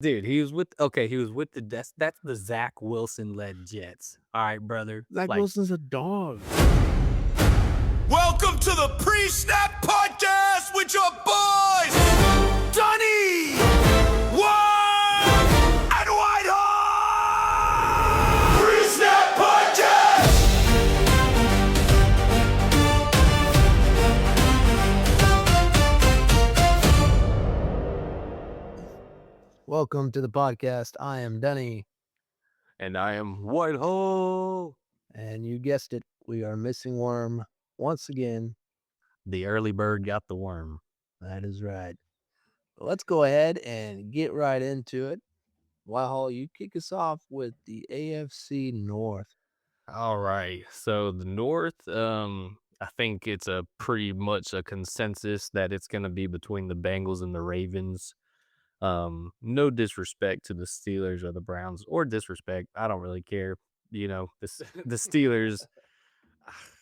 Dude, he was with that's the Zach Wilson led Jets. All right, brother. Zach Like, Wilson's a dog. Welcome to the Pre-Snap Podcast with your boys, Duney, and Whitehall! Pre-Snap Podcast! Welcome to the podcast. I am Dunny, and I am Whitehall. and you guessed it, we are missing Worm once again. The early bird got the worm. That is right. Let's go ahead and get right into it. Whitehall, you kick us off with the AFC North. All right. So the North, I think it's a pretty much a consensus that it's going to be between the Bengals and the Ravens. No disrespect to the Steelers or the Browns, or disrespect. I don't really care. You know, the Steelers,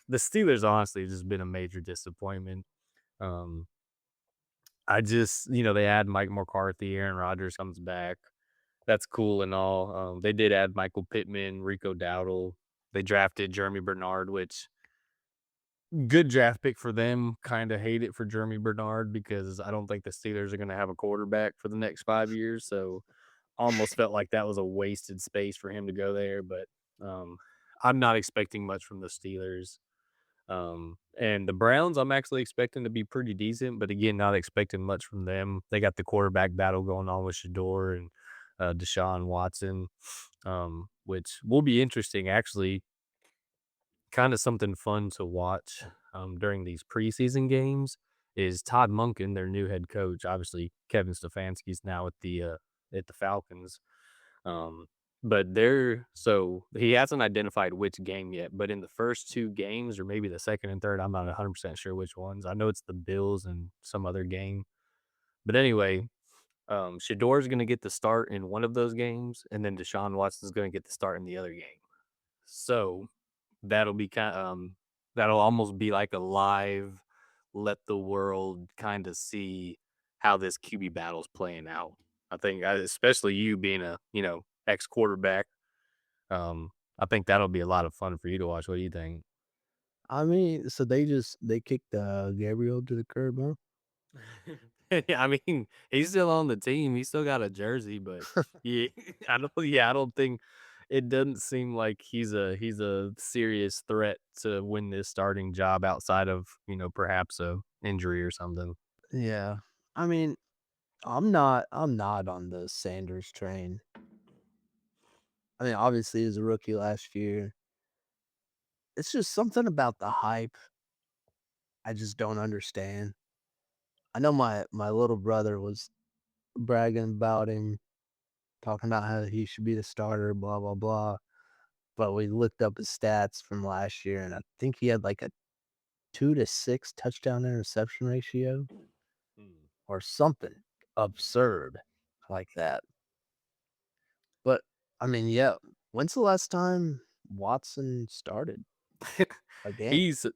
the Steelers honestly have just been a major disappointment. Um, I just, they add Mike McCarthy, Aaron Rodgers comes back. That's cool and all. They did add Michael Pittman, Rico Dowdle. They drafted Jeremy Bernard, which good draft pick for them. Kind of hate it for Jeremy Bernard because I don't think the Steelers are going to have a quarterback for the next 5 years. So almost felt like that was a wasted space for him to go there. But I'm not expecting much from the Steelers. And the Browns, I'm actually expecting to be pretty decent, but again, not expecting much from them. They got the quarterback battle going on with Shador and Deshaun Watson, which will be interesting. Actually, kind of something fun to watch during these preseason games is Todd Monken, their new head coach. Obviously, Kevin Stefanski's now at the Falcons. But so he hasn't identified which game yet, but in the first two games, or maybe the second and third, I'm not 100% sure which ones. I know it's the Bills and some other game. But anyway, Shador is going to get the start in one of those games, and then Deshaun Watson is going to get the start in the other game. So that'll be that'll almost be like a live, let the world kind of see how this QB battle's playing out. I think, especially you being a ex quarterback, I think that'll be a lot of fun for you to watch. What do you think? I mean, so they kicked Gabriel to the curb, huh? Yeah, I mean, he's still on the team. He's still got a jersey, but yeah, I don't think it doesn't seem like he's a serious threat to win this starting job outside of, perhaps a injury or something. Yeah. I mean, I'm not on the Sanders train. I mean, obviously, he was a rookie last year. It's just something about the hype I just don't understand. I know my little brother was bragging about him, talking about how he should be the starter, blah, blah, blah. But we looked up his stats from last year, and I think he had like a 2-to-6 touchdown interception ratio Hmm. or something absurd like that. But I mean, yeah, when's the last time Watson started a game? He's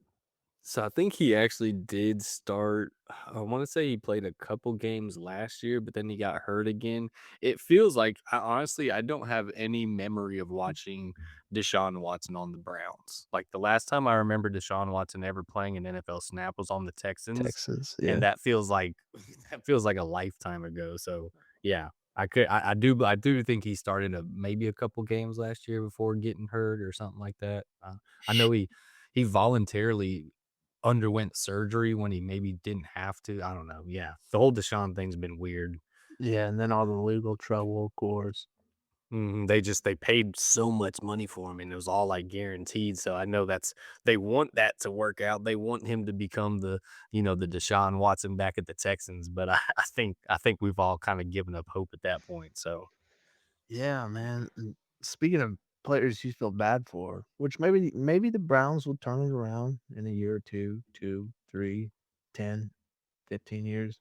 So I think he actually did start. I want to say he played a couple games last year, but then he got hurt again. It feels like, honestly, I don't have any memory of watching Deshaun Watson on the Browns. Like the last time I remember Deshaun Watson ever playing an NFL snap was on the Texans, Texas, and yeah. that feels like that feels like a lifetime ago. So yeah, I do think he started maybe a couple games last year before getting hurt or something like that. I know he voluntarily underwent surgery when he maybe didn't have to. I don't know. Yeah. The whole Deshaun thing's been weird. Yeah, and then all the legal trouble, of course. They paid so much money for him and it was all like guaranteed. So I know they want that to work out. They want him to become the Deshaun Watson back at the Texans. But I think we've all kind of given up hope at that point. So Yeah, man. And speaking of players you feel bad for, which maybe the Browns will turn it around in a year or two, 2, 3, 10, 15 years.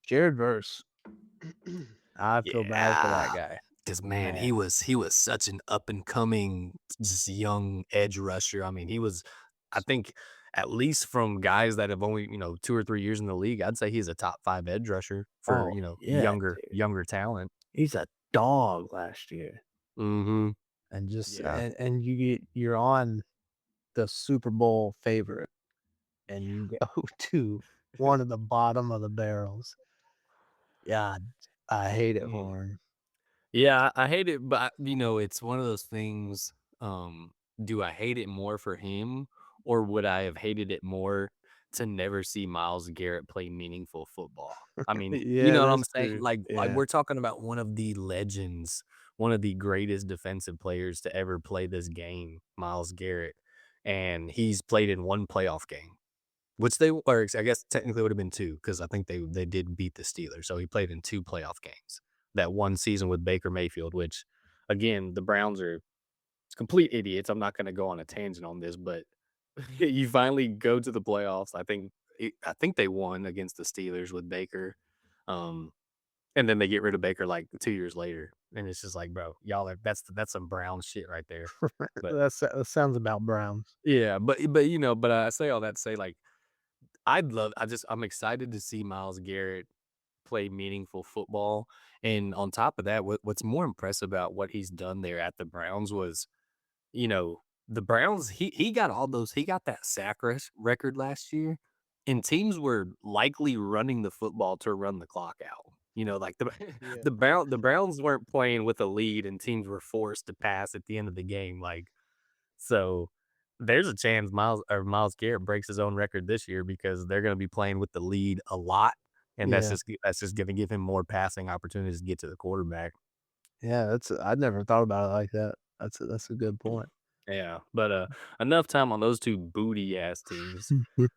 Jared Verse. I feel bad for that yeah. guy. Because man, he Man. was he was such an up and coming just young edge rusher. I mean, I think at least from guys that have only, 2 or 3 years in the league, I'd say he's a top 5 edge rusher for, Oh, yeah, younger dude. younger talent. He's a dog last year. Mhm. And just Yeah. you're on the Super Bowl favorite, and you go to one of the bottom of the barrels. God, I hate it Mm. for him. Yeah, I hate it, but, it's one of those things, do I hate it more for him, or would I have hated it more to never see Myles Garrett play meaningful football? I mean, you Yeah, know what I'm that's saying? true. Like, Yeah. we're talking about one of the legends, one of the greatest defensive players to ever play this game, Myles Garrett, and he's played in 1 playoff game. Which they or I guess technically it would have been 2 because I think they did beat the Steelers, so he played in 2 playoff games. That one season with Baker Mayfield, which, again, the Browns are complete idiots. I'm not gonna go on a tangent on this, but you finally go to the playoffs. I think they won against the Steelers with Baker, um, and then they get rid of Baker, like, 2 years later, and it's just like, "Bro, y'all are that's some Brown shit right there." But That sounds about Browns. yeah, but I say all that to say, like, I'm excited to see Myles Garrett play meaningful football, and on top of that, what's more impressive about what he's done there at the Browns was, the Browns, he got that record last year, and teams were likely running the football to run the clock out. Like Yeah. the Browns weren't playing with a lead and teams were forced to pass at the end of the game, like, so, there's a chance Myles Garrett breaks his own record this year because they're gonna be playing with the lead a lot, and Yeah. that's just gonna give him more passing opportunities to get to the quarterback. Yeah, I'd never thought about it like that. That's a good point. Yeah, but, enough time on those 2 booty ass teams.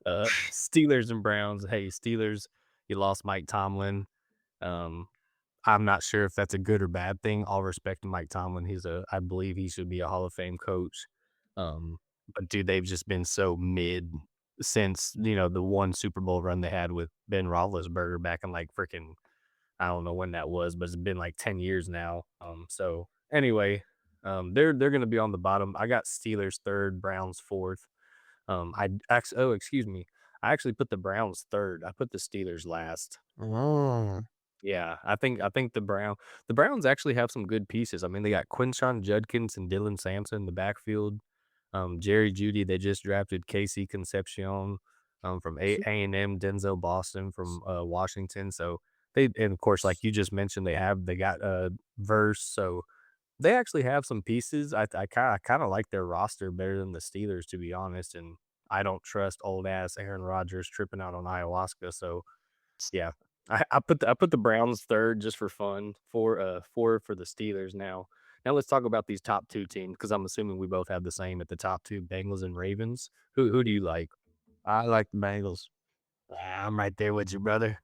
Steelers and Browns. Hey, Steelers, you lost Mike Tomlin. Um, I'm not sure if that's a good or bad thing. All respect to Mike Tomlin. I believe he should be a Hall of Fame coach. Um, but dude, they've just been so mid since, the one Super Bowl run they had with Ben Roethlisberger back in like freaking, I don't know when that was, but it's been like 10 years now. So anyway, they're gonna be on the bottom. I got Steelers third, Browns fourth. Excuse me. I actually put the Browns third. I put the Steelers last. Oh. Yeah, I think the Browns actually have some good pieces. I mean, they got Quinshon Judkins and Dylan Sampson in the backfield. Jerry Judy, they just drafted Casey Concepcion, from A&M, Denzel Boston from, Washington. So and of course, like you just mentioned, they got, Verse. So they actually have some pieces. I kinda like their roster better than the Steelers, to be honest, and I don't trust old ass Aaron Rodgers tripping out on ayahuasca. So yeah. I put the Browns 3rd just for fun, 4 for the Steelers now. Now let's talk about these top 2 teams because 'cause I'm assuming we both have the same at the top 2, Bengals and Ravens. Who do you like? I like the Bengals. I'm right there with you, brother.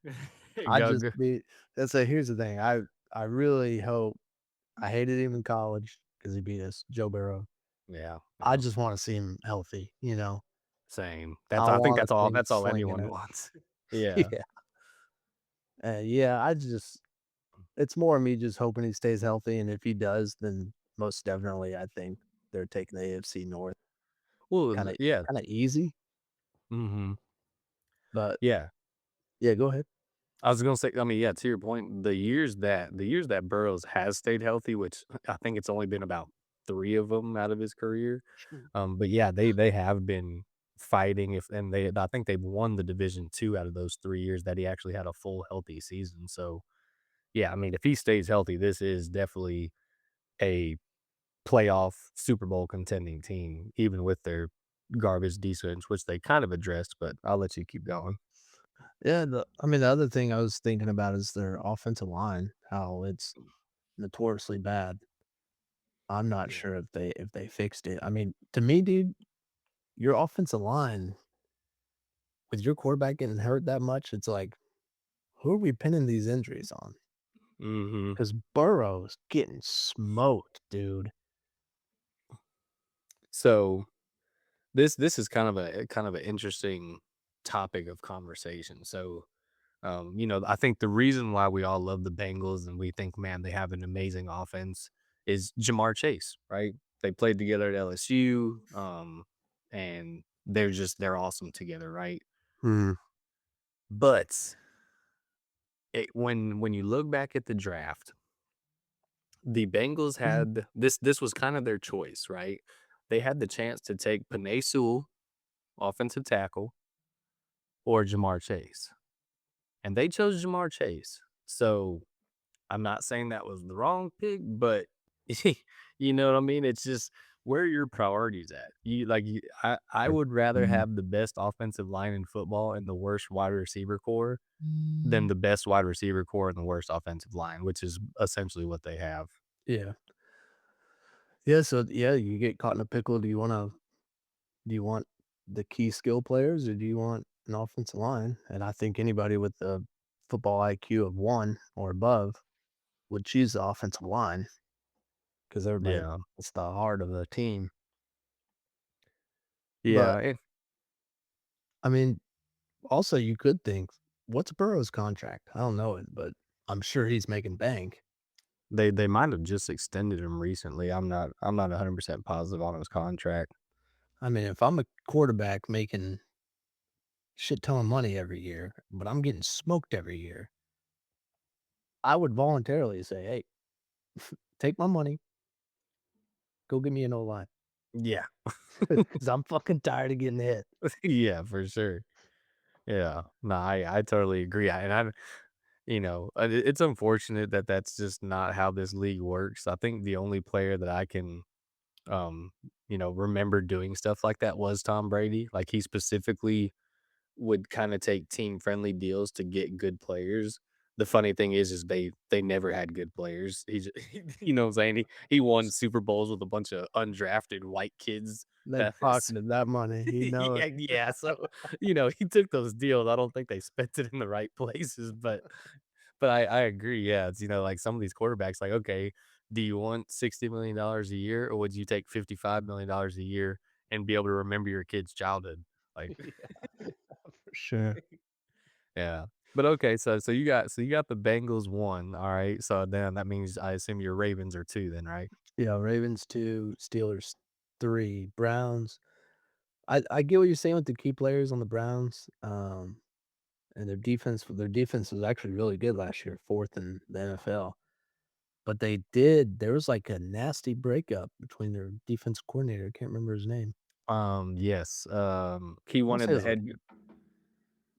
I Go, just go. be that's a here's the thing, I really hope I hated him in college because he beat us, Joe Burrow. Yeah, I yeah, just wanna see him healthy, you know? same. I I think wanna that's all see him that's all slinging anyone it. wants. Yeah. Yeah. Yeah, it's more of me just hoping he stays healthy, and if he does, then most definitely I think they're taking the AFC North. Well, Kinda yeah. kinda easy, Mhm. but Yeah. yeah, go ahead. I was gonna say, I mean, yeah, to your point, the years that Burrows has stayed healthy, which I think it's only been about 3 of them out of his career. But yeah, they have been fighting I think they've won the division 2 out of those 3 years that he actually had a full healthy season. So, yeah, I mean, if he stays healthy, this is definitely a playoff Super Bowl contending team, even with their garbage defense, which they kind of addressed, but I'll let you keep going. Yeah, I mean, the other thing I was thinking about is their offensive line, how it's notoriously bad. I'm not Yeah. sure if they fixed it. I mean, to me, dude, your offensive line with your quarterback getting hurt that much, it's like, who are we pinning these injuries on? Mhm. Because Burrow's getting smoked, dude. So this is kind of an interesting topic of conversation. So, I think the reason why we all love the Bengals and we think, man, they have an amazing offense is Jamar Chase, right? They played together at LSU, and they're awesome together, right? Mhm. But when you look back at the draft, the Bengals had this was kind of their choice, right? They had the chance to take Penei Sewell, offensive tackle, or Jamar Chase, and they chose Jamar Chase. So I'm not saying that was the wrong pick, but you know what I mean? It's just where are your priorities at? I would rather have the best offensive line in football and the worst wide receiver core than the best wide receiver core and the worst offensive line, which is essentially what they have. Yeah. Yeah, so yeah, you get caught in a pickle. Do you want the key skill players or do you want an offensive line? And I think anybody with a football IQ of 1 or above would choose the offensive line because everybody Yeah. it's the heart of the team. But, Yeah. I mean, also you could think, what's Burrow's contract? I don't know it, but I'm sure he's making bank. They might have just extended him recently. I'm not 100% positive on his contract. I mean, if I'm a quarterback making shit ton of money every year, but I'm getting smoked every year, I would voluntarily say, "Hey, take my money, go get me an O-line," Yeah. 'cause I'm fucking tired of getting hit. Yeah, for sure. Yeah. No, I totally agree. It's unfortunate that that's just not how this league works. I think the only player that I can, um, remember doing stuff like that was Tom Brady. Like, he specifically would kinda take team-friendly deals to get good players. The funny thing is they never had good players. He j you know what I'm saying? He won Super Bowls with a bunch of undrafted white kids They that was pocketed that money, you know it. yeah, so, he took those deals. I don't think they spent it in the right places, but I agree, yeah, it's, like, some of these quarterbacks, like, okay, do you want $60 million a year, or would you take $55 million a year and be able to remember your kid's childhood? Like Yeah, for sure. yeah. But okay, so you got the Bengals 1, alright, so then that means I assume your Ravens are 2 then, right? Yeah, Ravens 2, Steelers 3, Browns. I get what you're saying with the key players on the Browns, and their defense was actually really good last year, 4th in the NFL. But there was, like, a nasty breakup between their defense coordinator, I can't remember his name. Yes, he I wanna say wanted it the was a head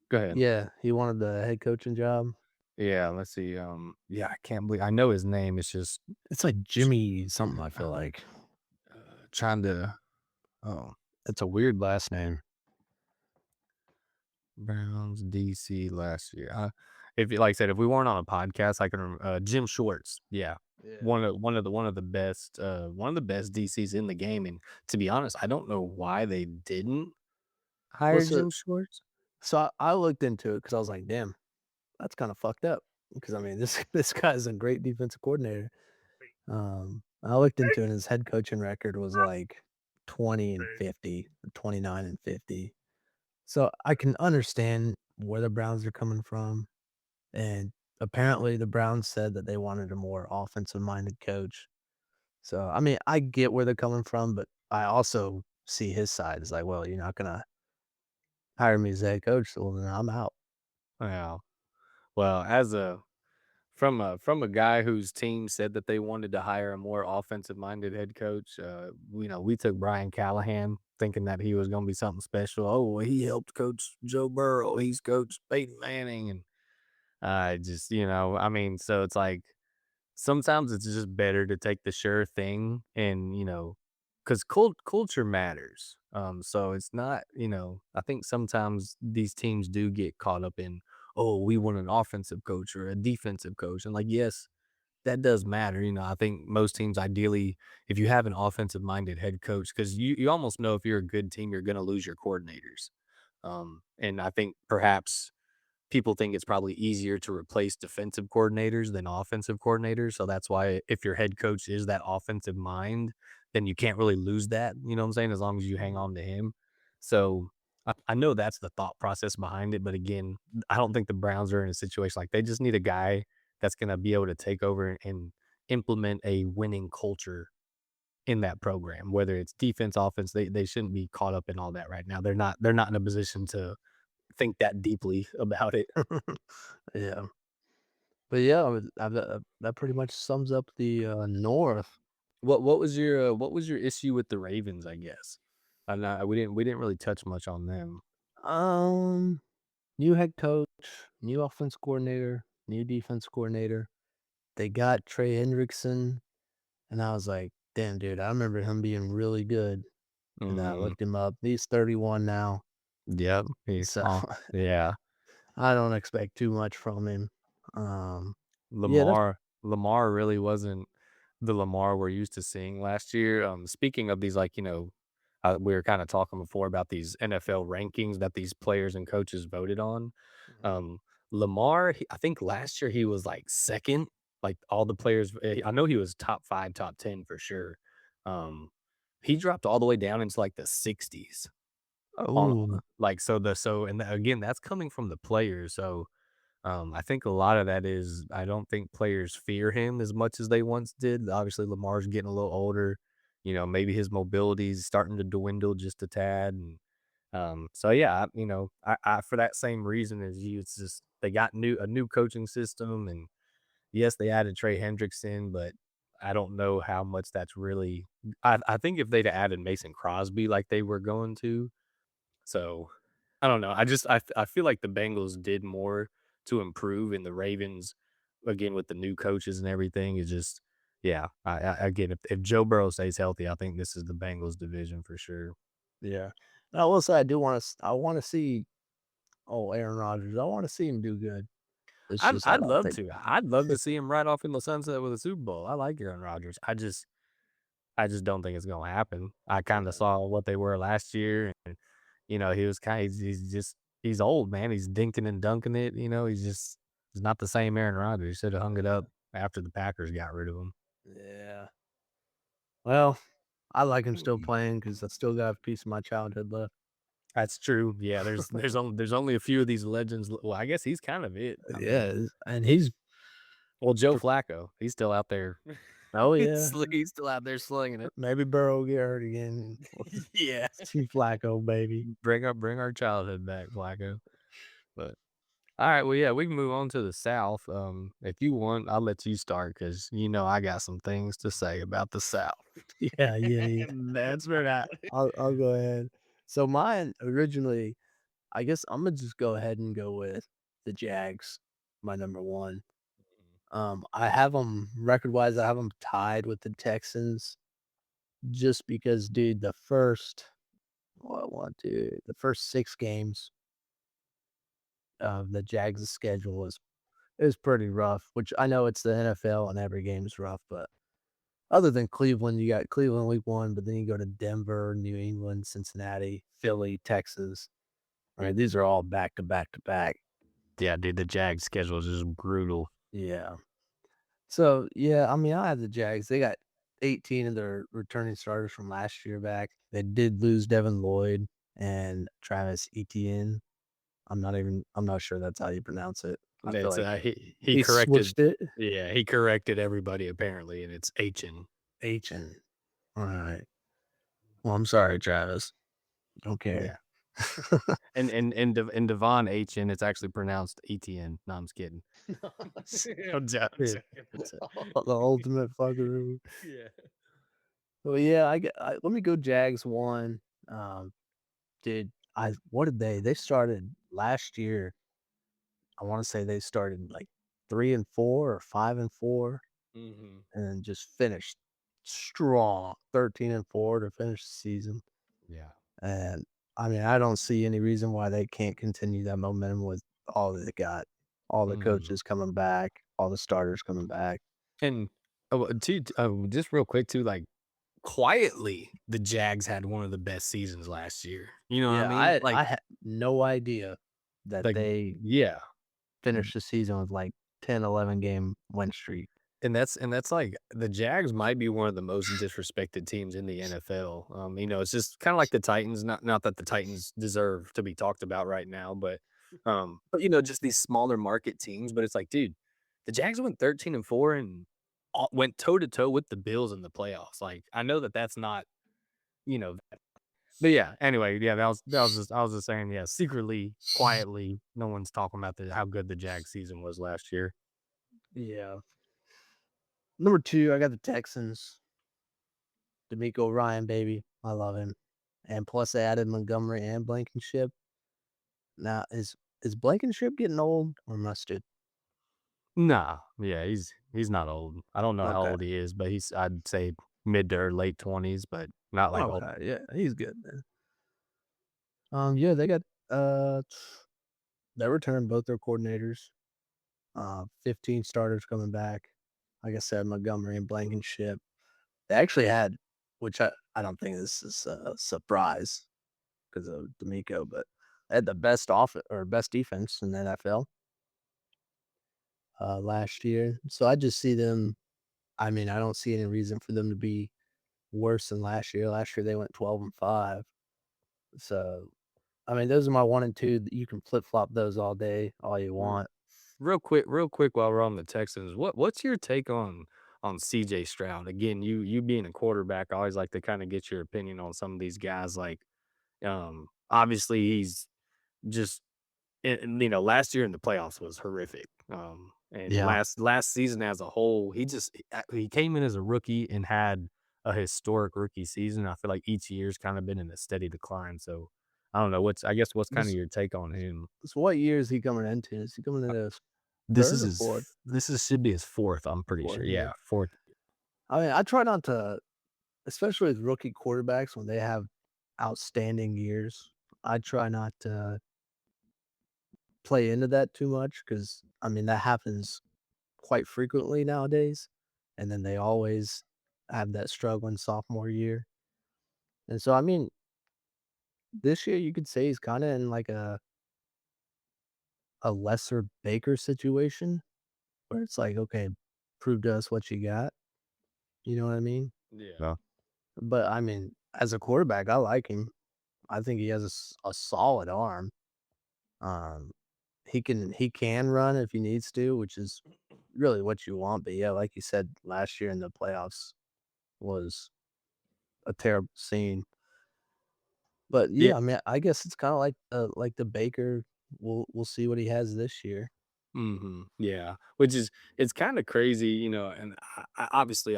go ahead. yeah, he wanted the head coaching job. Yeah, let's see, yeah, I can't believe I know his name, it's just It's like Jimmy something, I feel like. trying to oh, It's a weird last name. Browns DC last year, if you like I said, if we weren't on a podcast, I can Jim Schwartz, yeah. Yeah. One of the best DCs in the game, and to be honest, I don't know why they didn't Well, hire so Jim Schwartz. so I looked into it because I was like, "Damn, that's kinda fucked up." Because, I mean, this this guy's a great defensive coordinator. I looked into it, and his head coaching record was, like, 20 and 50 or 29 and 50. So, I can understand where the Browns are coming from, and apparently, the Browns said that they wanted a more offensive-minded coach. So, I mean, I get where they're coming from, but I also see his side. It's like, "Well, you're not gonna hire me as head coach, so then I'm out." Yeah. Well, as a from a guy whose team said that they wanted to hire a more offensive-minded head coach, we took Brian Callahan thinking that he was gonna be something special. "Oh, well, he helped coach Joe Burrow. He's coached Peyton Manning," and just, I mean, so it's like sometimes it's just better to take the sure thing and, because culture matters. So it's not, I think sometimes these teams do get caught up in, oh, we want an offensive coach or a defensive coach. And like, yes, that does matter. I think most teams ideally, if you have an offensive minded head coach, because you almost know if you're a good team, you're going to lose your coordinators. And I think perhaps people think it's probably easier to replace defensive coordinators than offensive coordinators. So that's why if your head coach is that offensive mind, then you can't really lose that. You know what I'm saying? As long as you hang Mhm. on to him. So I know that's the thought process behind it. But again, I don't think the Browns are in a situation like they just need a guy that's going to be able to take over and implement a winning culture in that program, whether it's defense, offense, they shouldn't be caught up in all that right now. They're not in a position to think that deeply about it. Yeah. But yeah, that pretty much sums up the North. What was your issue with the Ravens, I guess? We didn't really touch much on them. Um, New head coach, new offense coordinator, new defense coordinator. They got Trey Hendrickson, and I was like, "Damn, dude, I remember him being really good." And I Mm, looked him up. He's 31 now, yep, he's so yeah. I don't expect too much from him. Um, yeah, that's Lamar really wasn't the Lamar we're used to seeing last year. Speaking of these, like, we were kind of talking before about these NFL rankings that these players and coaches voted on. Mhm. Um, Lamar, I think last year he was like second. Like all the players, I know he was top five, top 10 for sure. Um, he dropped all the way down into like the 60s on Oh, like and again, that's coming from the players. So I think a lot of that is I don't think players fear him as much as they once did. Obviously, Lamar's getting a little older. Maybe his mobility is starting to dwindle just a tad. And so yeah, I for that same reason as you, it's just they got a new coaching system, and yes, they added Trey Hendrickson, but I don't know how much that's really. I think if they'd added Mason Crosby like they were going to, so, I don't know. I feel like the Bengals did more to improve, and the Ravens, again, with the new coaches and everything, is just yeah. Again, if Joe Burrow stays healthy, I think this is the Bengals division for sure. yeah. I will say I do want to. I want to see. Oh, Aaron Rodgers. I want to see him do good. It's I'd just I I'd don't love think. to. I'd love to see him right off in the sunset with a Super Bowl. I like Aaron Rodgers. I just don't think it's gonna happen. I kinda Yeah, saw what they were last year, and, he was kinda he's just he's old, man. He's dinking and dunking it, he's not the same Aaron Rodgers. He shoulda hung it up after the Packers got rid of him. yeah. Well, I like him still Mm. playing because I still got a piece of my childhood left. That's true. Yeah, there's only a few of these legends. Well, I guess he's kind of it. I mean, Yeah, and he's well, Joe pr Flacco, he's still out there. oh, yeah. He's still out there slinging it. Maybe Burrow will get hurt again. Yeah. Team Flacco, baby. Bring our childhood back, Flacco. But all right, well, yeah, we can move on to the South. If you want, I'll let you start because I got some things to say about the South. Yeah, yeah, yeah. And that's right. I'll go ahead. So mine originally, I guess Imma just go ahead and go with the Jags, my number 1. I have them record-wise, I have them tied with the Texans just because, dude, the first 6 games of the Jags' schedule is pretty rough, which I know it's the NFL and every game is rough, but other than Cleveland, you got Cleveland week 1, but then you go to Denver, New England, Cincinnati, Philly, Texas. Right, these are all back to back to back. Yeah, dude, the Jags schedule is just brutal. Yeah. So, yeah, I mean, I have the Jags. They got 18 of their returning starters from last year back. They did lose Devin Lloyd and Travis Etienne. I'm not sure that's how you pronounce it. I feel It's like he he corrected. switched it. Yeah, he corrected everybody apparently, and it's Hn. H-N. All right. Well, I'm sorry, Travis. Don't care. Yeah, and Devon Hn, it's actually pronounced Etn. No, I'm just kidding. I'm Dude, joking. It's the ultimate fucker. yeah. Well, yeah, let me go Jags 1. Dude, I what did they started last year. I wanna say they started, like, 3 and 4 or 5 and 4, Mhm. and then just finished strong, 13 and 4 to finish the season, Yeah. and, I mean, I don't see any reason why they can't continue that momentum with all that they got, all the Mhm. coaches coming back, all the starters coming back. And, just real quick too, like, quietly, the Jags had one of the best seasons last year. You know what I Yeah, mean? I had no idea that Like they yeah. finished the season with, like, 10, 11 game win streak. And that's like the Jags might be one of the most disrespected teams in the NFL. It's just kind of like the Titans. Not that the Titans deserve to be talked about right now, but just these smaller market teams. But it's like, dude, the Jags went 13-4, and went toe to toe with the Bills in the playoffs. Like, I know that that's not, you know, but yeah, anyway, yeah, that was just I was just saying, yeah, secretly, quietly, no one's talking about how good the Jag season was last year. Yeah. Number 2, I got the Texans. D'Amico Ryan, baby. I love him. And plus they added Montgomery and Blankenship. Now, is Blankenship getting old or mustard? Nah, yeah, he's not old. I don't know how Okay. old he is, but I'd say mid to late 20s, but not like old. Okay, yeah, he's good then. Yeah, they got, they returned both their coordinators. 15 starters coming back. Like I said, Montgomery and Blankenship. They actually had, which I don't think this is a surprise because of D'Amico, but they had the best off or best defense in the NFL last year. So I just see them. I mean, I don't see any reason for them to be worse than last year. Last year they went 12-5. So I mean, those are my 1 and 2. You can flip flop those all day, all you R want. real quick while we're on the Texans, what's your take on CJ Stroud? Again, you being a quarterback, I always like to kinda get your opinion on some of these guys, like, obviously, he's just last year in the playoffs was horrific. And Yeah, last season as a whole, he came in as a rookie and had a historic rookie season. I feel like each year's kind of been in a steady decline. So I don't know what's kind of this your take on him? so what year is he coming into? Is he coming into his This is 3rd or his 4th? this is should be his fourth. I'm pretty sure. 4th, yeah. Yeah, fourth. I mean, I try not to, especially with rookie quarterbacks when they have outstanding years, I try not to play into that too much because I mean, that happens quite frequently nowadays, and then they always have that struggling sophomore year. And so, I mean, this year you could say he's kinda in like a lesser Baker situation where it's like, "Okay, prove to us what you got." You know what I mean? Yeah. But, I mean, as a quarterback, I like him. I think he has a solid arm. Um, he can run if he needs to, which is really what you want, but yeah, like you said, last year in the playoffs was a terrible scene. But, Yeah. yeah, I mean, I guess it's kinda like the Baker. We'll see what he has this year. Yeah. Which is it's kind of crazy, and obviously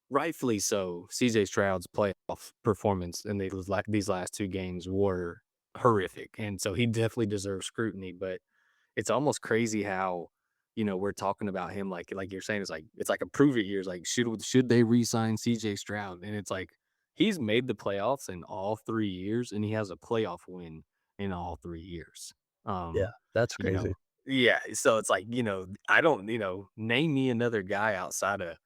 rightfully so. CJ Stroud's playoff performance in these last two games were horrific, and so he definitely deserves scrutiny. But it's almost crazy how we're talking about him like you're saying it's like a prove it year. It's like should they re-sign CJ Stroud? And it's like he's made the playoffs in all 3 years, and he has a playoff win in all 3 years. Yeah, Um, that's you crazy. know, yeah. So it's like I don't name me another guy outside of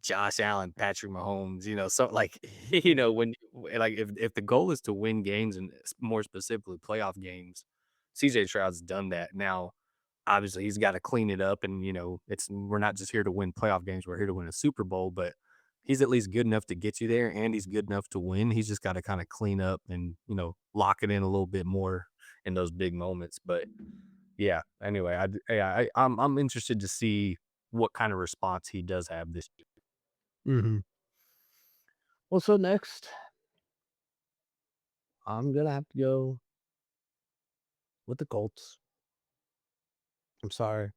Josh Allen, Patrick Mahomes, so like, like if the goal is to win games and more specifically playoff games, CJ Stroud's done that. Now, obviously he's got to clean it up and we're not just here to win playoff games, we're here to win a Super Bowl, but he's at least good enough to get you there and he's good enough to win. He's just got to kind of clean up and, lock it in a little bit more in those big moments. But yeah, anyway, I'm interested to see what kind of response he does have this year. Mhm. Well, so next, I'm gonna have to go with the Colts. I'm sorry.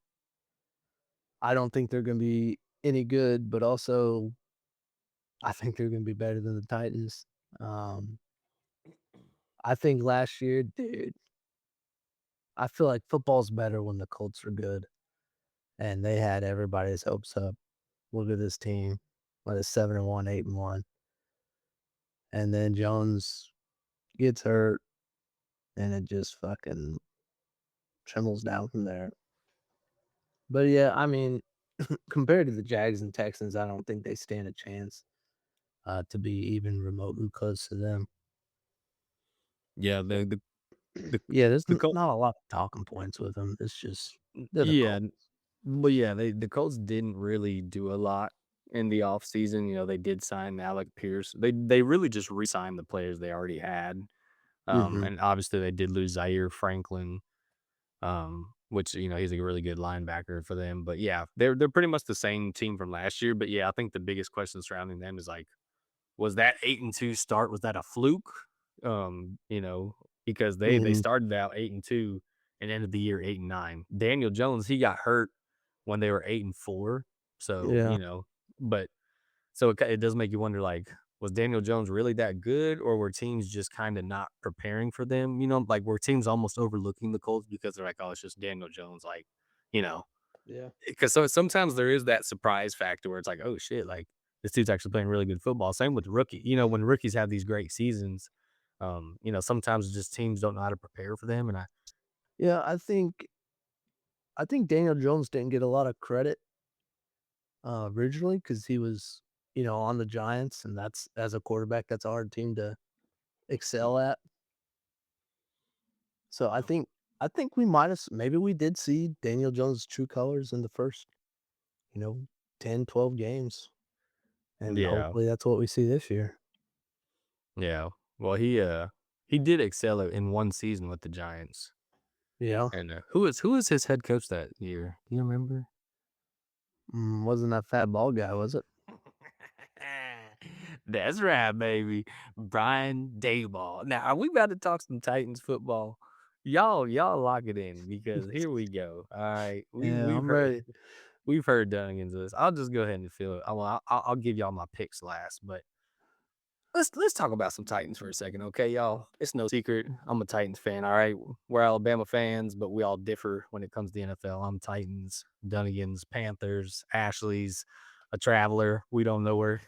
I don't think they're gonna be any good, but also I think they're gonna be better than the Titans. Um, I think last year, dude, I feel like football's better when the Colts are good, and they had everybody's hopes up. Look at this team, what is 7-1, 8-1, and then Jones gets hurt, and it just fucking trembles down from there. But yeah, I mean, compared to the Jags and Texans, I don't think they stand a chance to be even remotely close to them. Yeah, But the yeah, there's the Colts. not a lot of talking points with them. It's just they're the Yeah, Colts. but yeah, the Colts didn't really do a lot in the offseason. They did sign Alec Pierce. They really just re-signed the players they already had. Hmm. And obviously they did lose Zaire Franklin, which, he's a really good linebacker for them. But yeah, they're pretty much the same team from last year. But yeah, I think the biggest question surrounding them is like, was that 8-2 start? Was that a fluke? Because they Mhm. started out 8-2 and ended the year 8-9. Daniel Jones, he got hurt when they were 8-4. So, Yeah. but so it does make you wonder, like, was Daniel Jones really that good, or were teams just kind of not preparing for them? Like were teams almost overlooking the Colts because they're like, oh, it's just Daniel Jones, like, you know, Yeah. because sometimes there is that surprise factor where it's like, oh shit, like this dude's actually playing really good football. Same with rookie. When rookies have these great seasons, sometimes just teams don't know how to prepare for them. And Yeah, I think Daniel Jones didn't get a lot of credit, originally because he was, on the Giants, and that's as a quarterback, that's a hard team to excel at. So I think we might have maybe we did see Daniel Jones' true colors in the first, you know, 10, 12 games, and yeah, hopefully that's what we see this year. yeah. Well, he did excel in one season with the Giants. Yeah. And who was his head coach that year? Do you remember? Wasn't that fat bald guy, was it? That's right, baby. Brian Dayball. Now, are we about to talk some Titans football? Y'all lock it in because here we go. All right, Yeah, we've I'm heard ready. we've heard Dunning's this. I'll just go ahead and fill it. I'll give y'all my picks last, but let's talk about some Titans for a second, okay, y'all? It's no secret. I'm a Titans fan. All right, we're Alabama fans, but we all differ when it comes to the NFL. I'm Titans, Dunnigan's, Panthers, Ashley's, a traveler. We don't know where.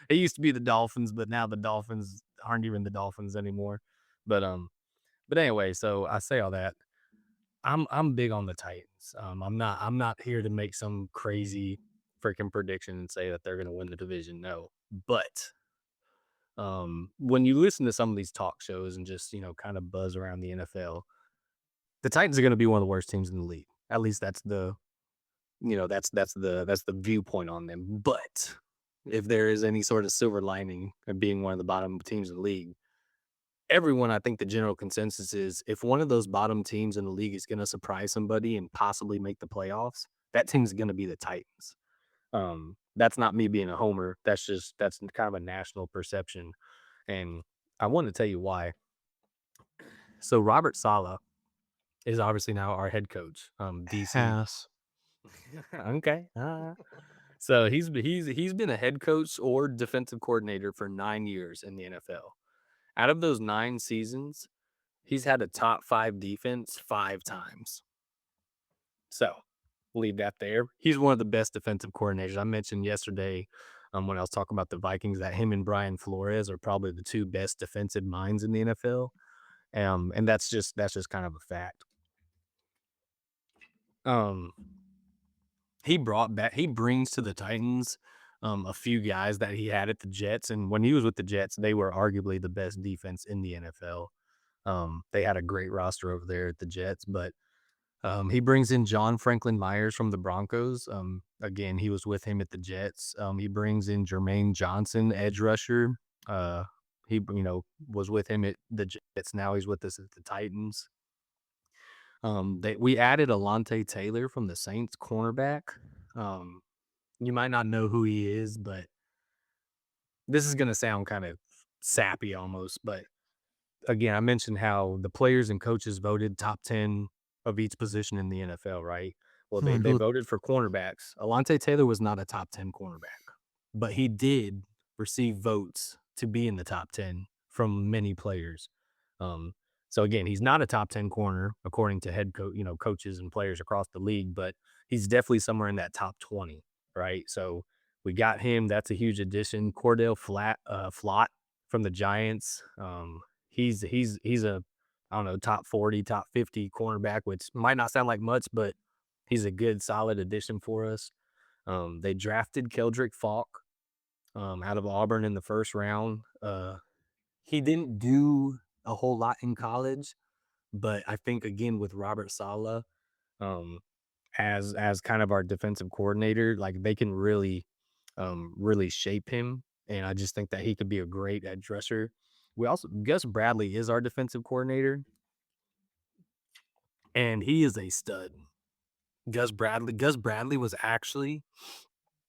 It used to be the Dolphins, but now the Dolphins aren't even the Dolphins anymore. But but anyway, so I say all that. I'm big on the Titans. I'm not here to make some crazy freaking prediction and say that they're going to win the division. No, but when you listen to some of these talk shows and just kind of buzz around the NFL, the Titans are going to be one of the worst teams in the league. At least that's the viewpoint on them. But if there is any sort of silver lining of being one of the bottom teams in the league, everyone, I think the general consensus is if one of those bottom teams in the league is going to surprise somebody and possibly make the playoffs, that team's going to be the Titans. That's not me being a homer. That's kind of a national perception, and I want to tell you why. So Robert Sala is obviously now our head coach, DC. Pass. Okay. So he's been a head coach or defensive coordinator for 9 years in the NFL. Out of those 9 seasons, he's had a top 5 defense 5 times. So leave that there. He's one of the best defensive coordinators. I mentioned yesterday, when I was talking about the Vikings, that him and Brian Flores are probably the two best defensive minds in the NFL. And that's just kind of a fact. Um, he brings to the Titans a few guys that he had at the Jets, and when he was with the Jets, they were arguably the best defense in the NFL. They had a great roster over there at the Jets, but he brings in John Franklin Myers from the Broncos. Again, he was with him at the Jets. He brings in Jermaine Johnson, edge rusher. He was with him at the Jets. Now he's with us at the Titans. We added Alante Taylor from the Saints, cornerback. Um, you might not know who he is, but this is gonna sound kind of sappy almost. But again, I mentioned how the players and coaches voted top 10 of each position in the NFL, right? Well, they Who voted for cornerbacks. Alante Taylor was not a top 10 cornerback, but he did receive votes to be in the top 10 from many players. Um, so again, he's not a top 10 corner according to head coach, coaches and players across the league, but he's definitely somewhere in that top 20, right? So we got him. That's a huge addition. Cordell Flott from the Giants. He's a I don't know, top 40, top 50 cornerback, which might not sound like much, but he's a good solid addition for us. They drafted Keldrick Falk out of Auburn in the first round. He didn't do a whole lot in college, but I think again with Robert Sala, um, as kind of our defensive coordinator, like they can really shape him. And I just think that he could be a great edge rusher. We also Gus Bradley is our defensive coordinator. and he is a stud. Gus Bradley was actually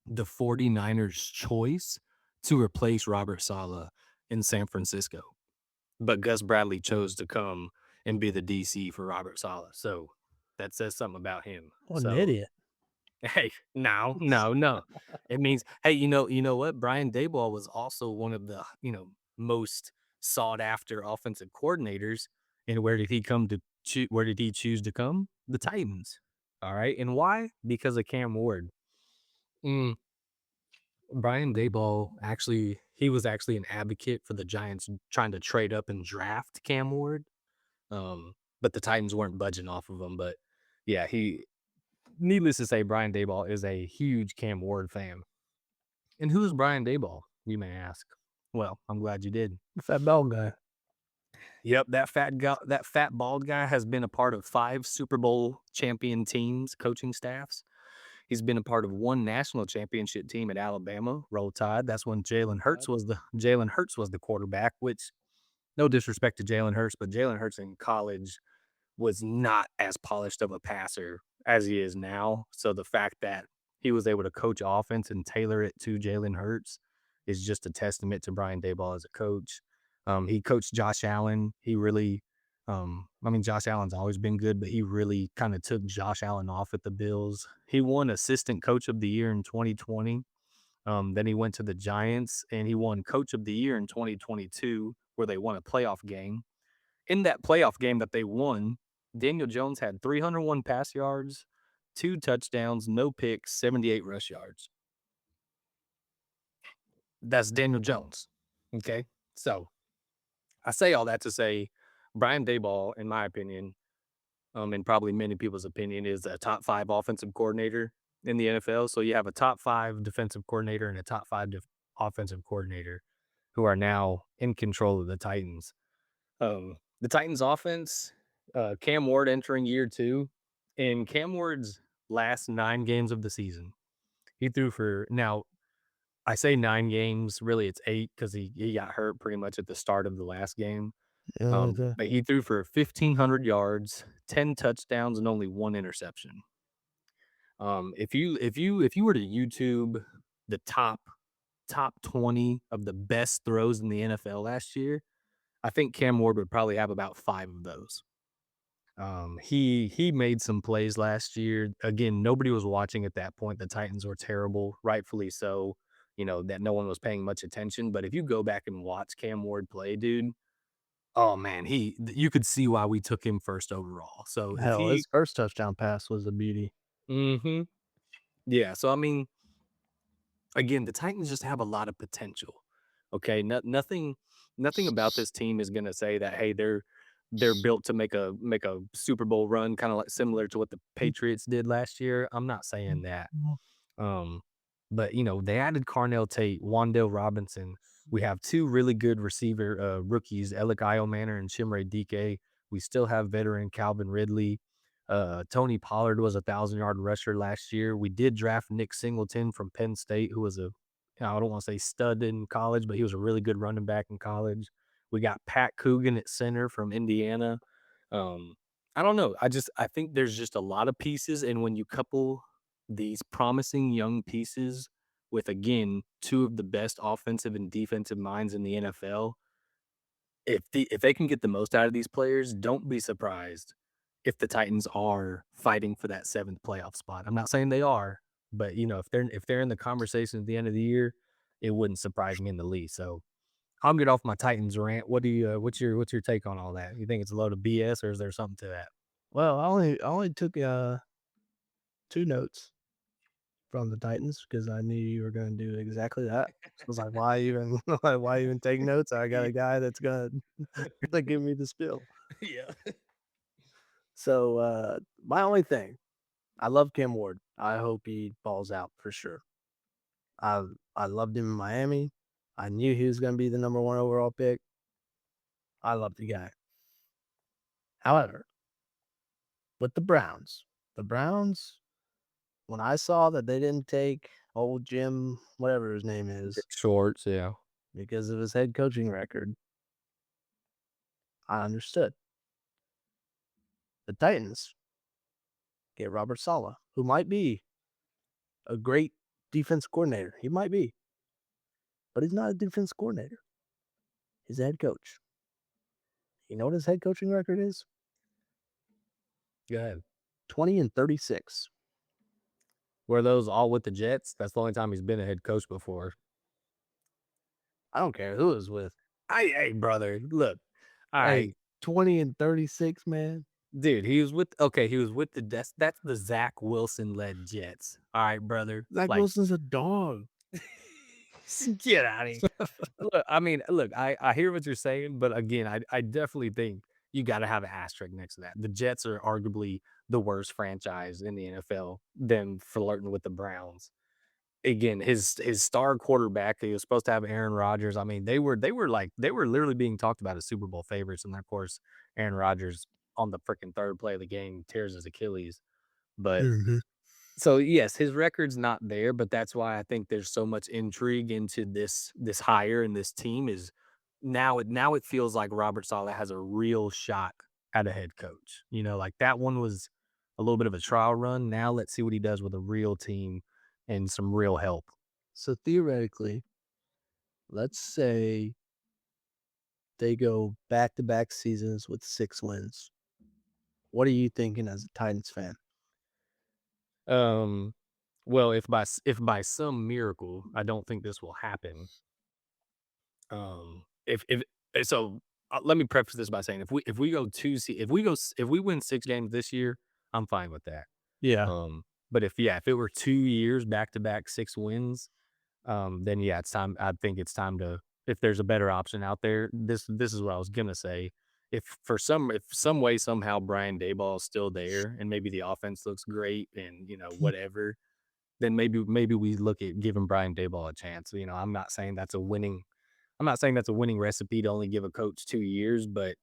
the 49ers choice to replace Robert Saleh in San Francisco. But Gus Bradley chose to come and be the DC for Robert Saleh. So that says something about him. What an So idiot. hey, no, no, no. It means, hey, you know what? Brian Daboll was also one of the, most sought after offensive coordinators. And where did he come to where did he choose to come? The Titans. All right. And why? Because of Cam Ward. Mm, Brian Daboll actually he was actually an advocate for the Giants trying to trade up and draft Cam Ward. But the Titans weren't budging off of him. But yeah, needless to say, Brian Daboll is a huge Cam Ward fan. And who is Brian Daboll, you may ask? Well, I'm glad you did. Fat bald guy. Yep, that fat bald guy has been a part of 5 Super Bowl champion teams, coaching staffs. He's been a part of 1 national championship team at Alabama, Roll Tide. That's when Jalen Hurts was the quarterback, which no disrespect to Jalen Hurts, but Jalen Hurts in college was not as polished of a passer as he is now. So the fact that he was able to coach offense and tailor it to Jalen Hurts is just a testament to Brian Daboll as a coach. He coached Josh Allen. Josh Allen's always been good, but he really kind of took Josh Allen off at the Bills. He won Assistant Coach of the Year in 2020. Then he went to the Giants and he won Coach of the Year in 2022, where they won a playoff game. In that playoff game that they won, Daniel Jones had 301 pass yards, 2 touchdowns, no picks, 78 rush yards. That's Daniel Jones. Okay. So I say all that to say Brian Daboll, in my opinion, and probably many people's opinion, is a top 5 offensive coordinator in the NFL. So you have a top 5 defensive coordinator and a top 5 offensive coordinator who are now in control of the Titans. The Titans offense, Cam Ward entering year 2. In Cam Ward's last 9 games of the season, he threw for now, I say 9 games, really it's 8 because he got hurt pretty much at the start of the last game. Yeah, But he threw for 1,500 yards, 10 touchdowns, and only 1 interception. If you were to YouTube the top 20 of the best throws in the NFL last year, I think Cam Ward would probably have about 5 of those. He made some plays last year. Again, nobody was watching at that point. The Titans were terrible, rightfully so. That no one was paying much attention. But if you go back and watch Cam Ward play, dude, oh man, you could see why we took him first overall. So if hell, he, his first touchdown pass was a beauty. hmm yeah. So I mean, again, the Titans just have a lot of potential. Okay, nothing about this team is going to say that hey, they're built to make a Super Bowl run, kind of like similar to what the Patriots did last year. I'm not saying that. Um, but they added Carnell Tate, Wandale Robinson. We have 2 really good receiver rookies, Alec Manor and Chimere Dike. We still have veteran Calvin Ridley. Tony Pollard was 1,000-yard rusher last year. We did draft Nick Singleton from Penn State, who was I don't want to say stud in college, but he was a really good running back in college. We got Pat Coogan at center from Indiana. Um, I don't know. I think there's just a lot of pieces, and when you couple these promising young pieces with, again, 2 of the best offensive and defensive minds in the NFL, if they can get the most out of these players, don't be surprised if the Titans are fighting for that 7th playoff spot. I'm not saying they are, but if they're in the conversation at the end of the year, it wouldn't surprise me in the least. So I'll get off my Titans rant. What's your take on all that? You think it's a load of BS or is there something to that? Well, I only took 2 notes from the Titans because I knew you were gonna do exactly that. So I was like, "Why even why even take notes? I got a guy that's gonna like, give me the spill." Yeah. So, my only thing, I love Cam Ward. I hope he balls out for sure. I I loved him in Miami. I knew he was gonna be the number 1 overall pick. I love the guy. However, with the Browns, when I saw that they didn't take old Jim, whatever his name is, Shorts, yeah. because of his head coaching record, I understood. The Titans get Robert Saleh, who might be a great defense coordinator. He might be, but he's not a defense coordinator. He's a head coach. You know what his head coaching record is? Go ahead. 20-36. Were those all with the Jets? That's the only time he's been a head coach before. I don't care who it's with. Hey, brother, look. All Hey, right, 20-36, man. dude. He was with the that's the Zach Wilson led Jets. All right, brother. Zach Like, Wilson's a dog. get out of here. Look, I mean, look, I hear what you're saying, but again, I definitely think you got to have an asterisk next to that. The Jets are arguably the worst franchise in the NFL, them flirting with the Browns. Again, his star quarterback, he was supposed to have Aaron Rodgers. I mean, they were literally being talked about as Super Bowl favorites, and then, of course, Aaron Rodgers on the freaking third play of the game tears his Achilles. But Mhm. so yes, his record's not there, but that's why I think there's so much intrigue into this hire and this team is now it feels like Robert Saleh has a real shot at a head coach. You know, like that one was a little bit of a trial run. Now let's see what he does with a real team and some real help. So theoretically, let's say they go back-to-back seasons with 6 wins. What are you thinking as a Titans fan? Um, well, if by some miracle, I don't think this will happen. If so, let me preface this by saying if we go if we win 6 games this year, I'm fine with that. Yeah. But if it were 2 years back to back 6 wins, then yeah, it's time. I think it's time to if there's a better option out there. This is what I was gonna say. If some way somehow Brian Dayball is still there and maybe the offense looks great and whatever, then maybe we look at giving Brian Dayball a chance. I'm not saying that's a winning recipe to only give a coach 2 years, but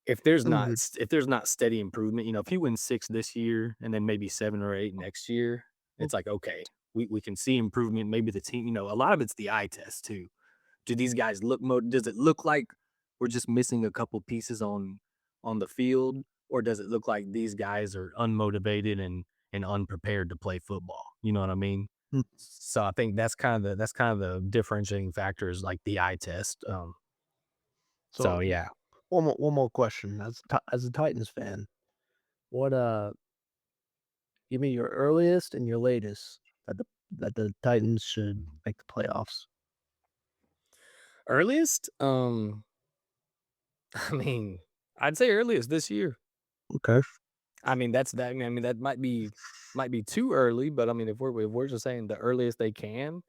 Mhm. if there's not steady improvement, if he wins 6 this year and then maybe 7 or 8 next year, Well, it's like, okay, we can see improvement. Maybe the team, a lot of it's the eye test too. Do these guys does it look like we're just missing a couple pieces on the field, or does it look like these guys are unmotivated and unprepared to play football? You know what I mean? mm, So I think that's kind of the differentiating factor is like the eye test. So so yeah. one more question. As a Titans fan, what, give me your earliest and your latest that the Titans should make the playoffs. Earliest? I mean, I'd say earliest this year. Okay. I mean, that might be too early, but I mean, if we're just saying the earliest they can,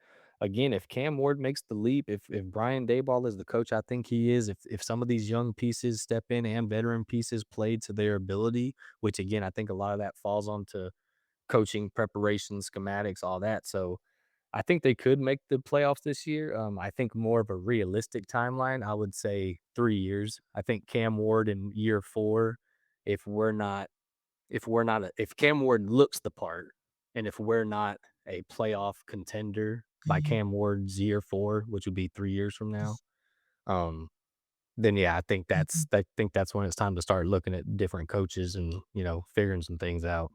again, if Cam Ward makes the leap, if Brian Dayball is the coach I think he is, if some of these young pieces step in and veteran pieces play to their ability, which again, I think a lot of that falls onto coaching, preparation, schematics, all that. So I think they could make the playoffs this year. I think more of a realistic timeline, I would say 3 years. I think Cam Ward in year 4, if we're not if Cam Ward looks the part, and if we're not a playoff contender by Cam Ward's year 4, which would be 3 years from now, um, then yeah, I think that's when it's time to start looking at different coaches and figuring some things out.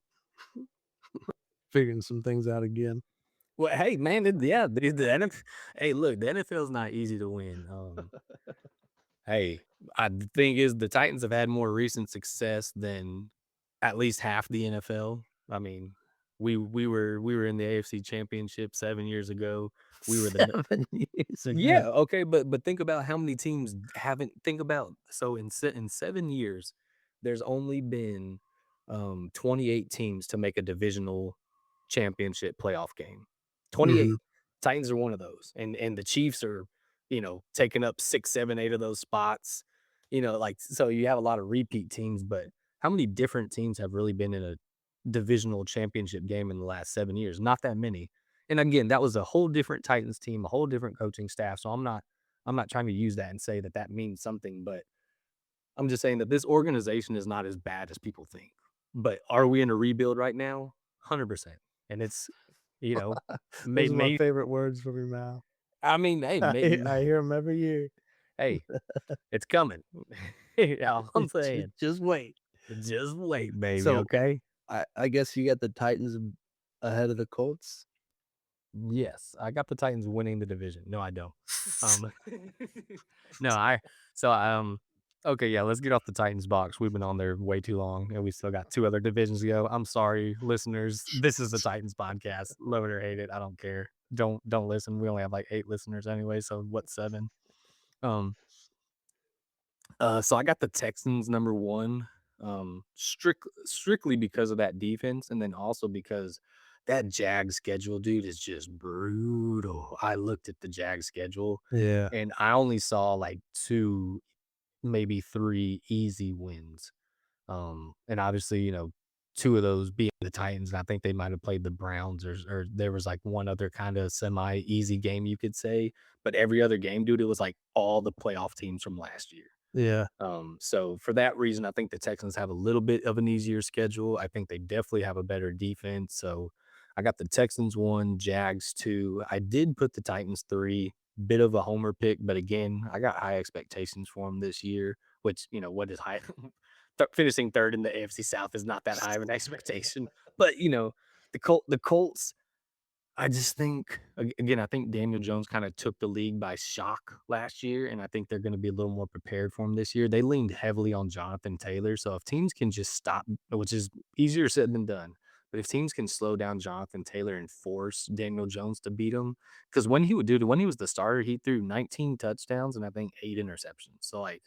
Figuring some things out again. Well, hey, man, yeah, the NF hey, look, the NFL is not easy to win. Hey, the thing is, the Titans have had more recent success than at least half the NFL. I mean, we were in the AFC Championship 7 years ago. We were the 7 years yeah, ago. okay, but think about how many teams haven't think about so in 7 years, there's only been, 28 teams to make a divisional championship playoff game. 28. Mhm. Titans are one of those, and the Chiefs are, taking up 6, 7, 8 of those spots, like, so you have a lot of repeat teams, but how many different teams have really been in a divisional championship game in the last 7 years? Not that many. And again, that was a whole different Titans team, a whole different coaching staff. So I'm not trying to use that and say that that means something, but I'm just saying that this organization is not as bad as people think. But are we in a rebuild right now? 100%. And it's, you know, Those are my may favorite words from your mouth. I mean, hey, I hear them every year. hey, it's coming. Yeah, all I'm saying. Just wait. Just wait, baby, So okay? I guess you got the Titans ahead of the Colts? Yes, I got the Titans winning the division. No, I don't. Um, no, I so okay, yeah, let's get off the Titans box. We've been on there way too long, and we still got two other divisions to go. I'm sorry, listeners. This is the Titans podcast. Love it or hate it, I don't care. Don't listen. We only have like 8 listeners anyway, so what 7? Um, so I got the Texans number one, strictly because of that defense, and then also because that Jag schedule, dude, is just brutal. I looked at the Jag schedule, Yeah. and I only saw like 2, maybe 3 easy wins. And obviously, 2 of those being the Titans, and I think they might have played the Browns or there was like one other kind of semi easy game you could say, but every other game, dude, it was like all the playoff teams from last year. Yeah. So for that reason, I think the Texans have a little bit of an easier schedule. I think they definitely have a better defense. So I got the Texans 1, Jags 2. I did put the Titans 3, bit of a homer pick, but again, I got high expectations for them this year, which, what is high? Finishing third in the AFC South is not that high of an expectation. But, the Colts, I just think again, I think Daniel Jones kinda took the league by shock last year, and I think they're gonna be a little more prepared for him this year. They leaned heavily on Jonathan Taylor, so if teams can just stop, which is easier said than done, but if teams can slow down Jonathan Taylor and force Daniel Jones to beat him, because when he was the starter, he threw 19 touchdowns and I think 8 interceptions. So, like,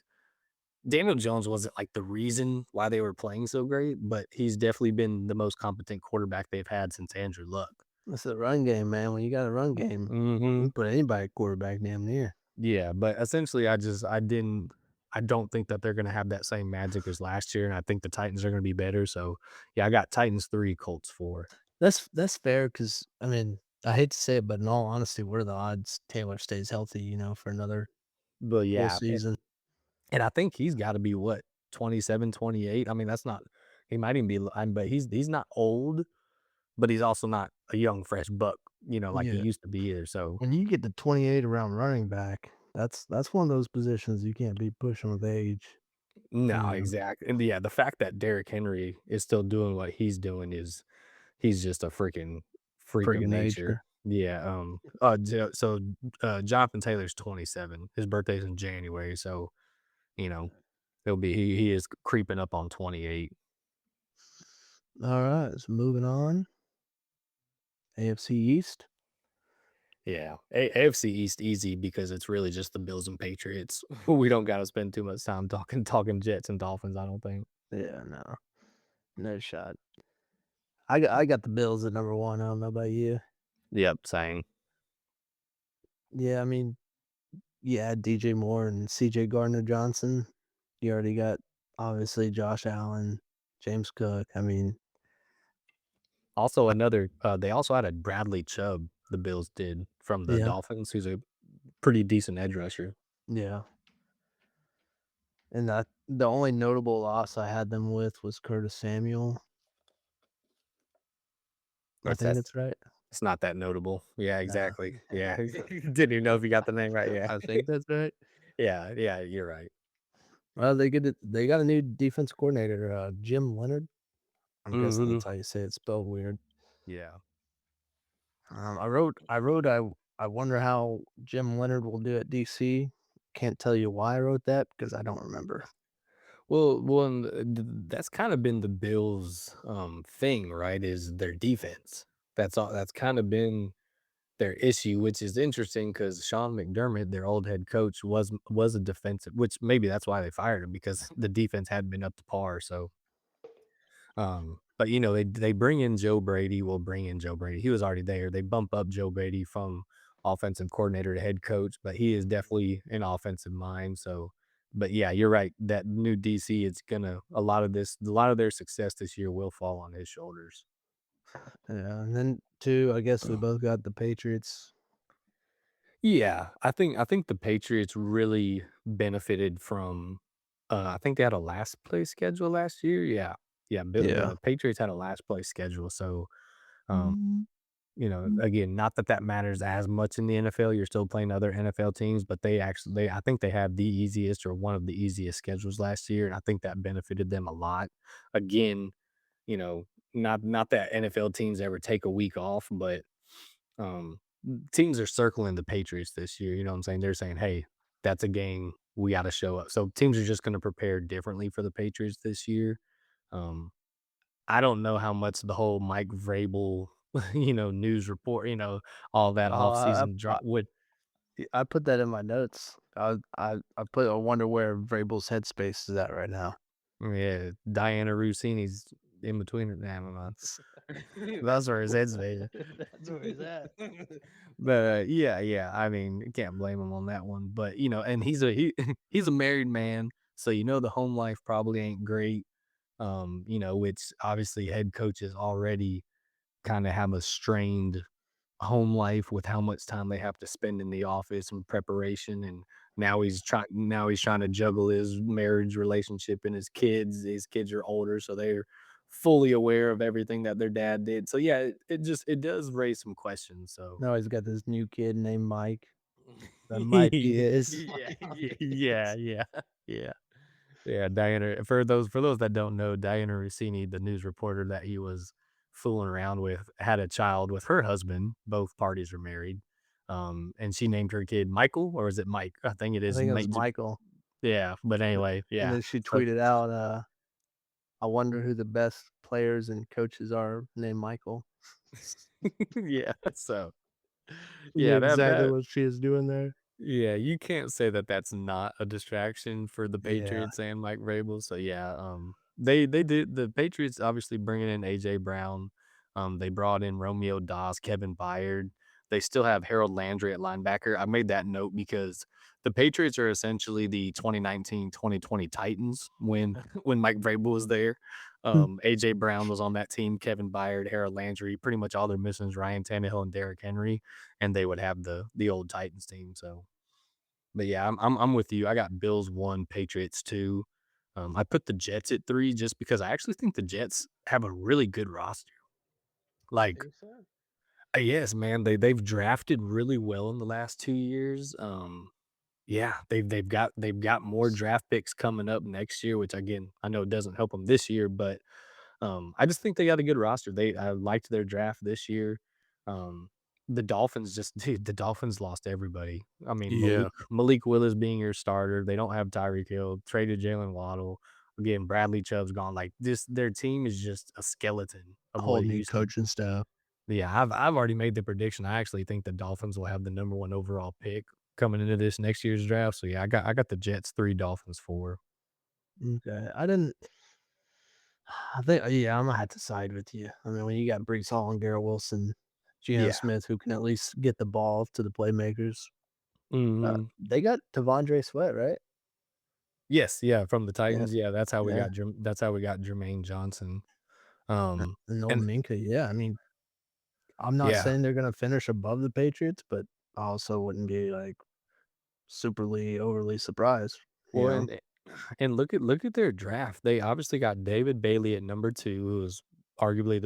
Daniel Jones wasn't, like, the reason why they were playing so great, but he's definitely been the most competent quarterback they've had since Andrew Luck. It's the run game, man. When you got a run game, you Mhm. can put anybody at quarterback damn near. Yeah, but essentially, I don't think that they're gonna have that same magic as last year, and I think the Titans are gonna be better, so, yeah, I got Titans 3, Colts 4. That's fair because I mean, I hate to say it, but in all honesty, what are the odds Taylor stays healthy, for another But, full yeah, season? and I think he's gotta be, what, 27, 28? I mean, that's not he might even be but he's not old, but he's also not a young, fresh buck, like he Yeah. used to be either, so When you get to 28 around running back, that's one of those positions you can't be pushing with age, no, you know, exactly, and, yeah, the fact that Derrick Henry is still doing what he's doing is he's just a freaking freak of freaking nature. nature. Yeah, Jonathan Taylor's 27. His birthday's in January, so, you know, he is creeping up on 28. Alright, so moving on, AFC East. Yeah, AFC East easy because it's really just the Bills and Patriots. We don't gotta spend too much time talking Jets and Dolphins, I don't think. Yeah, no, no shot. I got the Bills at number 1, I don't know about you. Yep, same. Yeah, I mean, you add DJ Moore and CJ Gardner-Johnson, you already got, obviously, Josh Allen, James Cook, I mean, Also they also had a Bradley Chubb, the Bills did, from the yeah, Dolphins, who's a pretty decent edge rusher. yeah, and the only notable loss I had them with was Curtis Samuel. I Or think that's right. it's not that notable. Yeah, Yeah. exactly. Yeah. Didn't even know if you got the name right, yeah. I think that's right. Yeah, yeah, you're right. Well, they got a new defense coordinator, Jim Leonard. I'm guessing Mhm. that's how you say it, spelled weird. Yeah. I wonder how Jim Leonard will do at DC. Can't tell you why I wrote that because I don't remember. And that's kinda been the Bills', thing, right, is their defense. That's kinda been their issue, which is interesting because Sean McDermott, their old head coach, was a defensive, which maybe that's why they fired him because the defense hadn't been up to par, so but they bring in Joe Brady. Will bring in Joe Brady. He was already there. They bump up Joe Brady from offensive coordinator to head coach, but he is definitely an offensive mind. So, but yeah, you're right. That new DC, it's gonna a lot of their success this year will fall on his shoulders. Yeah, and then 2, I guess we both got the Patriots. Yeah, I think the Patriots really benefited from. I think they had a last place schedule last year. Yeah, yeah. Yeah. The Patriots had a last place schedule, so. Um, Mhm. again, not that that matters as much in the NFL. You're still playing other NFL teams, but I think they had the easiest or one of the easiest schedules last year, and I think that benefited them a lot. Again, you know, not that NFL teams ever take a week off, but um, teams are circling the Patriots this year. You know what I'm saying? They're saying, "Hey, that's a game we got to show up." So teams are just going to prepare differently for the Patriots this year. Um, I don't know how much the whole Mike Vrabel, news report, all that Oh, offseason drop would. I put that in my notes. I wonder where Vrabel's headspace is at right now. Yeah, Diana Rossini's in between it. Nah, never mind. That's where his head's at. That's where he's at. But, yeah, yeah, I mean, you can't blame him on that one, but, and he's a married man, so, the home life probably ain't great, which obviously head coaches already kinda have a strained home life with how much time they have to spend in the office and preparation, and now he's trying to juggle his marriage relationship and his kids. His kids are older, so they're fully aware of everything that their dad did. So, yeah, it does raise some questions, so. Now he's got this new kid named Mike. That might be his. Yeah, Might be yeah, his. yeah, yeah. Yeah, Diana for those that don't know, Diana Rossini, the news reporter that he was fooling around with, had a child with her husband. Both parties are married. And she named her kid Michael, or is it Mike? I think it I is think it Mike. was Michael. Yeah, but anyway, And yeah. then she So tweeted out, "I wonder who the best players and coaches are named Michael." yeah, so She knew yeah, that exactly that what she was doing there. Yeah, you can't say that that's not a distraction for the Yeah. Patriots and Mike Vrabel. So yeah, they did the Patriots obviously bringing in AJ Brown. They brought in Romeo Doss, Kevin Byard. They still have Harold Landry at linebacker. I made that note because the Patriots are essentially the 2019-2020 Titans when when Mike Vrabel was there. AJ Brown was on that team, Kevin Byard, Harold Landry. Pretty much all they're missing is Ryan Tannehill and Derrick Henry, and they would have the old Titans team. So but yeah, I'm with you. I got Bills 1, Patriots 2. I put the Jets at 3 just because I actually think the Jets have a really good roster. Like, Think so? yes, man, they've drafted really well in the last 2 years. Yeah, they've got more draft picks coming up next year, which again, I know it doesn't help them this year, but I just think they got a good roster. I liked their draft this year. Um, the Dolphins just dude, the Dolphins lost everybody. I mean, Yeah. Malik Willis being your starter. They don't have Tyreek Hill, traded Jalen Waddle. Again, Bradley Chubb's gone. Like this, their team is just a skeleton of Whole what it new used to. coaching staff. Yeah, I've already made the prediction. I actually think the Dolphins will have the number one overall pick coming into this next year's draft. So yeah, I got the Jets 3, Dolphins 4. Okay. I didn't I think yeah, I'm gonna have to side with you. I mean, when you got Breece Hall and Garrett Wilson, Geno Yeah. Smith, who can at least get the ball to the playmakers. Mhm. They got T'Vondre Sweat, right? Yes, yeah, from the Yeah. Titans, yeah, Yeah. That's how we got Jermaine Johnson, And old and Minka, yeah. I mean, I'm not yeah, saying they're gonna finish above the Patriots, but I also wouldn't be like superly overly surprised, you well, know? and look at their draft. They obviously got David Bailey at number 2, who was arguably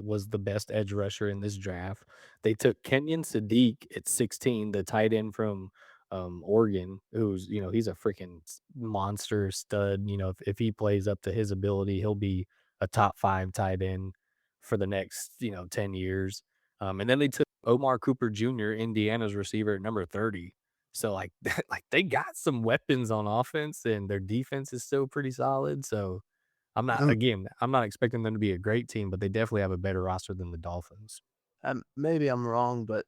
was the best edge rusher in this draft. They took Kenyon Sadiq at 16, the tight end from, Oregon, who's, he's a freaking monster stud. If he plays up to his ability, he'll be a top 5 tight end for the next, 10 years. And then they took Omar Cooper Jr., Indiana's receiver, at number 30. So, like, like, they got some weapons on offense, and their defense is still pretty solid, so Um, I'm not expecting them to be a great team, but they definitely have a better roster than the Dolphins. maybe I'm wrong, but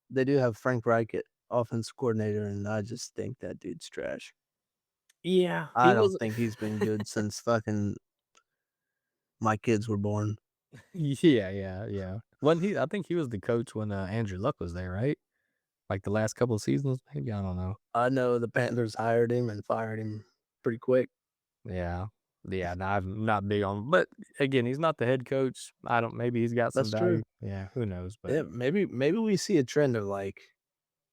they do have Frank Reich at offensive coordinator, and I just think that dude's trash. Yeah, he I don't was. think he's been good since fucking my kids were born. Yeah, yeah, yeah. When he I think he was the coach when, Andrew Luck was there, right? Like, the last couple of seasons, maybe? I don't know. I know the Panthers hired him and fired him pretty quick. Yeah. Yeah, no, I'm not big on, but again, he's not the head coach. I don't maybe he's got some That's true. value. Yeah, who knows, but Yeah, maybe we see a trend of like,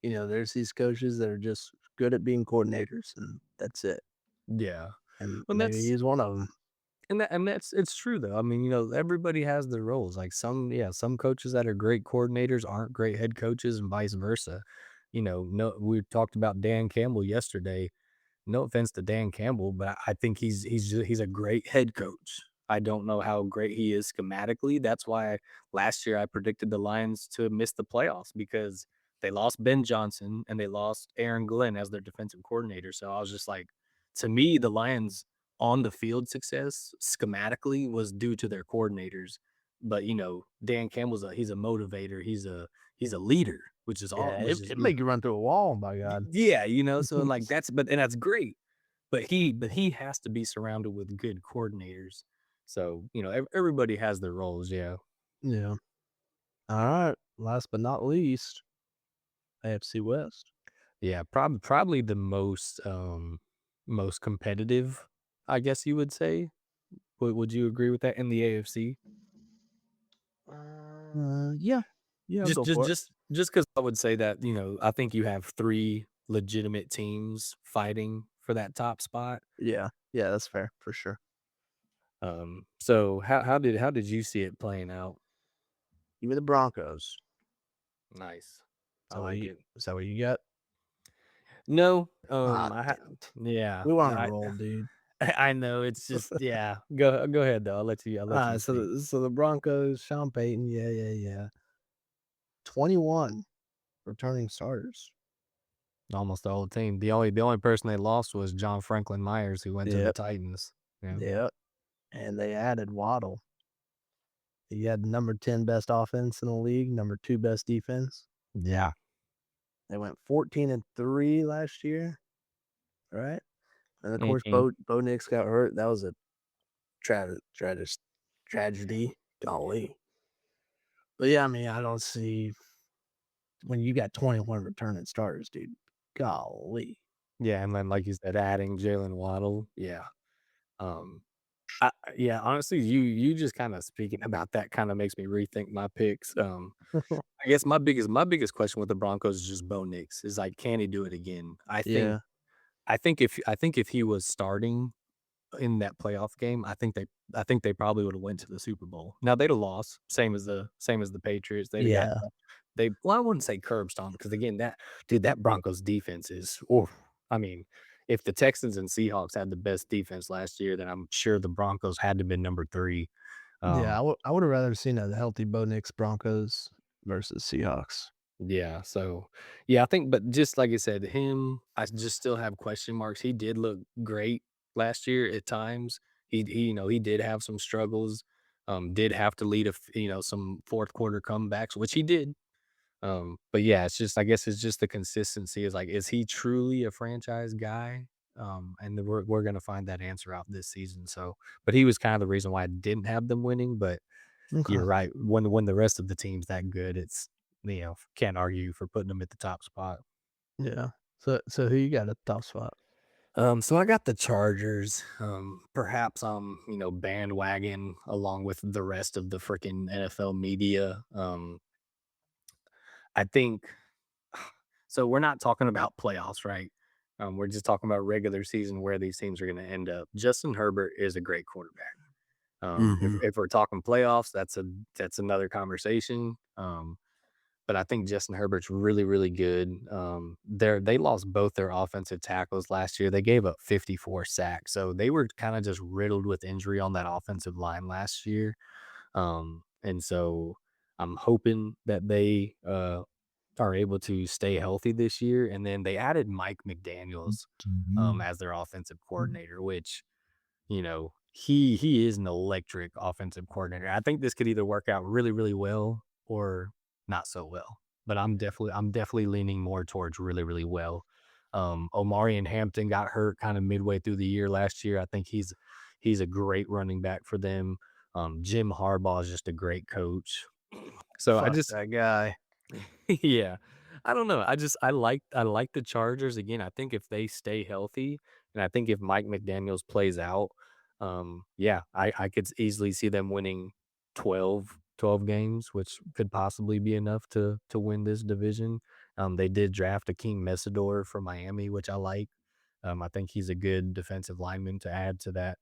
there's these coaches that are just good at being coordinators, and that's it. yeah. And Well, maybe that's he's one of them. And that's it's true though. I mean, everybody has their roles. Like some coaches that are great coordinators aren't great head coaches and vice versa. No, we talked about Dan Campbell yesterday. No offense to Dan Campbell, but I think he's a great head coach. I don't know how great he is schematically. That's why last year I predicted the Lions to miss the playoffs because they lost Ben Johnson and they lost Aaron Glenn as their defensive coordinator. So I was just like, to me, the Lions on the field success schematically was due to their coordinators. But Dan Campbell's he's a motivator. He's a leader, which is all Yeah, which is it make you run through a wall, by God. yeah, so like that's great. But he has to be surrounded with good coordinators. So, everybody has their roles, yeah. Yeah. Alright, last but not least, AFC West. Yeah, probably the most competitive, I guess you would say. Would you agree with that in the AFC? Yeah. Yeah, Just go just for it. just because I would say that, I think you have 3 legitimate teams fighting for that top spot. Yeah. Yeah, that's fair, for sure. So how did you see it playing out? Give me the Broncos. Nice. Is I that what like you it. is that what you got? No, Ah, I damn it. yeah, We were on a I roll, dude. I know it's just yeah. Go ahead though. I'll let you So speak. the Broncos, Sean Payton, yeah, yeah, yeah. 21 returning starters. Almost the whole team. The only person they lost was John Franklin Myers, who went to the Yep, Titans. Yeah. yep, and they added Waddle. He had number 10 best offense in the league, number 2 best defense. Yeah. They went 14-3 last year, right? And of course, Mhm. Bo Nix got hurt. That was a tragedy. Golly. But yeah, I mean, I don't see when you got 21 returning starters, dude. Golly. Yeah, and then like you said, adding Jalen Waddle. Yeah. Um. Yeah. Honestly, you just kind of speaking about that kind of makes me rethink my picks. I guess my biggest question with the Broncos is just Bo Nix. Is like, can he do it again? I think Yeah. I think if he was starting in that playoff game, I think they probably would have went to the Super Bowl. Now they'd have lost, same as the Patriots. They'd have got Yeah. well, I wouldn't say curb stomped because again, that Broncos defense is oof. I mean, if the Texans and Seahawks had the best defense last year, then I'm sure the Broncos had to be number 3. Yeah, Um, I would have rather seen a healthy Bo Nix Broncos versus Seahawks. yeah, so yeah, I think but just like I said, him, I just still have question marks. He did look great last year at times. He did have some struggles, did have to lead some fourth quarter comebacks, which he did. But yeah, it's just I guess it's just the consistency is like, is he truly a franchise guy? And then we're gonna find that answer out this season. So, but he was kind of the reason why I didn't have them winning. But Okay. you're right. When the rest of the team's that good, it's can't argue for putting them at the top spot. Yeah. So who you got at the top spot? So I got the Chargers. Perhaps I'm, bandwagon along with the rest of the freaking NFL media. I think so. We're not talking about playoffs, right? We're just talking about regular season where these teams are going to end up. Justin Herbert is a great quarterback. If Mhm. if we're talking playoffs, that's another conversation. But I think Justin Herbert's really, really good. They lost both their offensive tackles last year. They gave up 54 sacks, so they were kind of just riddled with injury on that offensive line last year. And so I'm hoping that they are able to stay healthy this year. And then they added Mike McDaniel's Mhm. as their offensive coordinator, which he is an electric offensive coordinator. I think this could either work out really, really well or not so well. But I'm definitely leaning more towards really, really well. Omari and Hampton got hurt kind of midway through the year last year. I think he's a great running back for them. Jim Harbaugh is just a great coach. So I Fuck just that guy. yeah. I don't know. I like the Chargers again. I think if they stay healthy, and I think if Mike McDaniels plays out, yeah, I could easily see them winning 12 games, which could possibly be enough to win this division. They did draft Akeem Mesidor from Miami, which I like. I think he's a good defensive lineman to add to that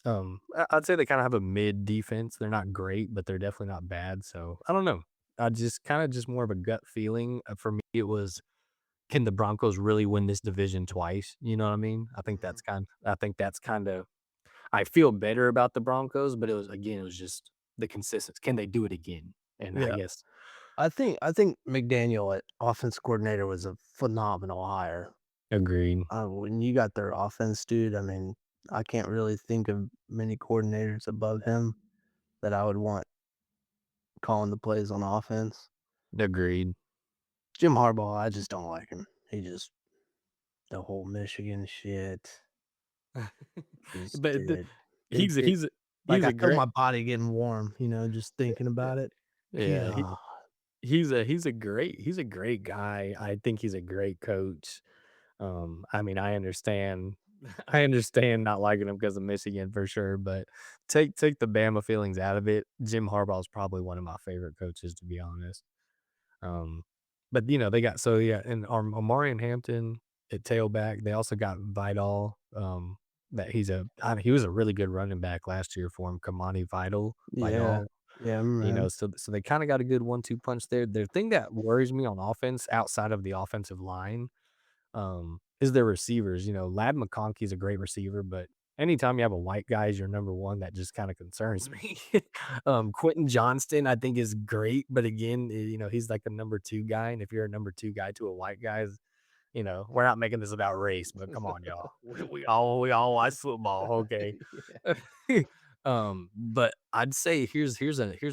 I'd say they kinda have a mid defense. They're not great, but they're definitely not bad, so I don't know. I just kinda just more of a gut feeling. For me, it was, can the Broncos really win this division twice? You know what I mean? Mhm. I think that's kinda, I feel better about the Broncos, but it was, again, it was just the consistency. Can they do it again? And I Yeah. guess I think McDaniel at offense coordinator was a phenomenal hire. agreed, When you got their offense, dude, I mean, I can't really think of many coordinators above him that I would want calling the plays on offense. agreed. Jim Harbaugh, I just don't like him. He just the whole Michigan shit, just But the dude, it he's a it he's a like, he's I a feel great my body getting warm, just thinking yeah, about it. yeah, Yeah. he's a great guy. I think he's a great coach. I mean, I understand I understand not liking him because of Michigan for sure, but take the Bama feelings out of it. Jim Harbaugh is probably one of my favorite coaches, to be honest. Um, but, they got, so yeah, and Omarion Hampton at tailback. They also got Vidal. That he was a really good running back last year for him. Kamani Yeah. Vidal. Yeah, I remember him. So they kind of got a good 1-2 punch there. The thing that worries me on offense, outside of the offensive line, is their receivers. Lad McConkey's a great receiver, but anytime you have a white guy as your number one, that just kind of concerns me. Quentin Johnston, I think, is great, but again, he's like a number two guy, and if you're a number two guy to a white guy, we're not making this about race, but come on, y'all, we all watch football, okay? Yeah. But I'd say here's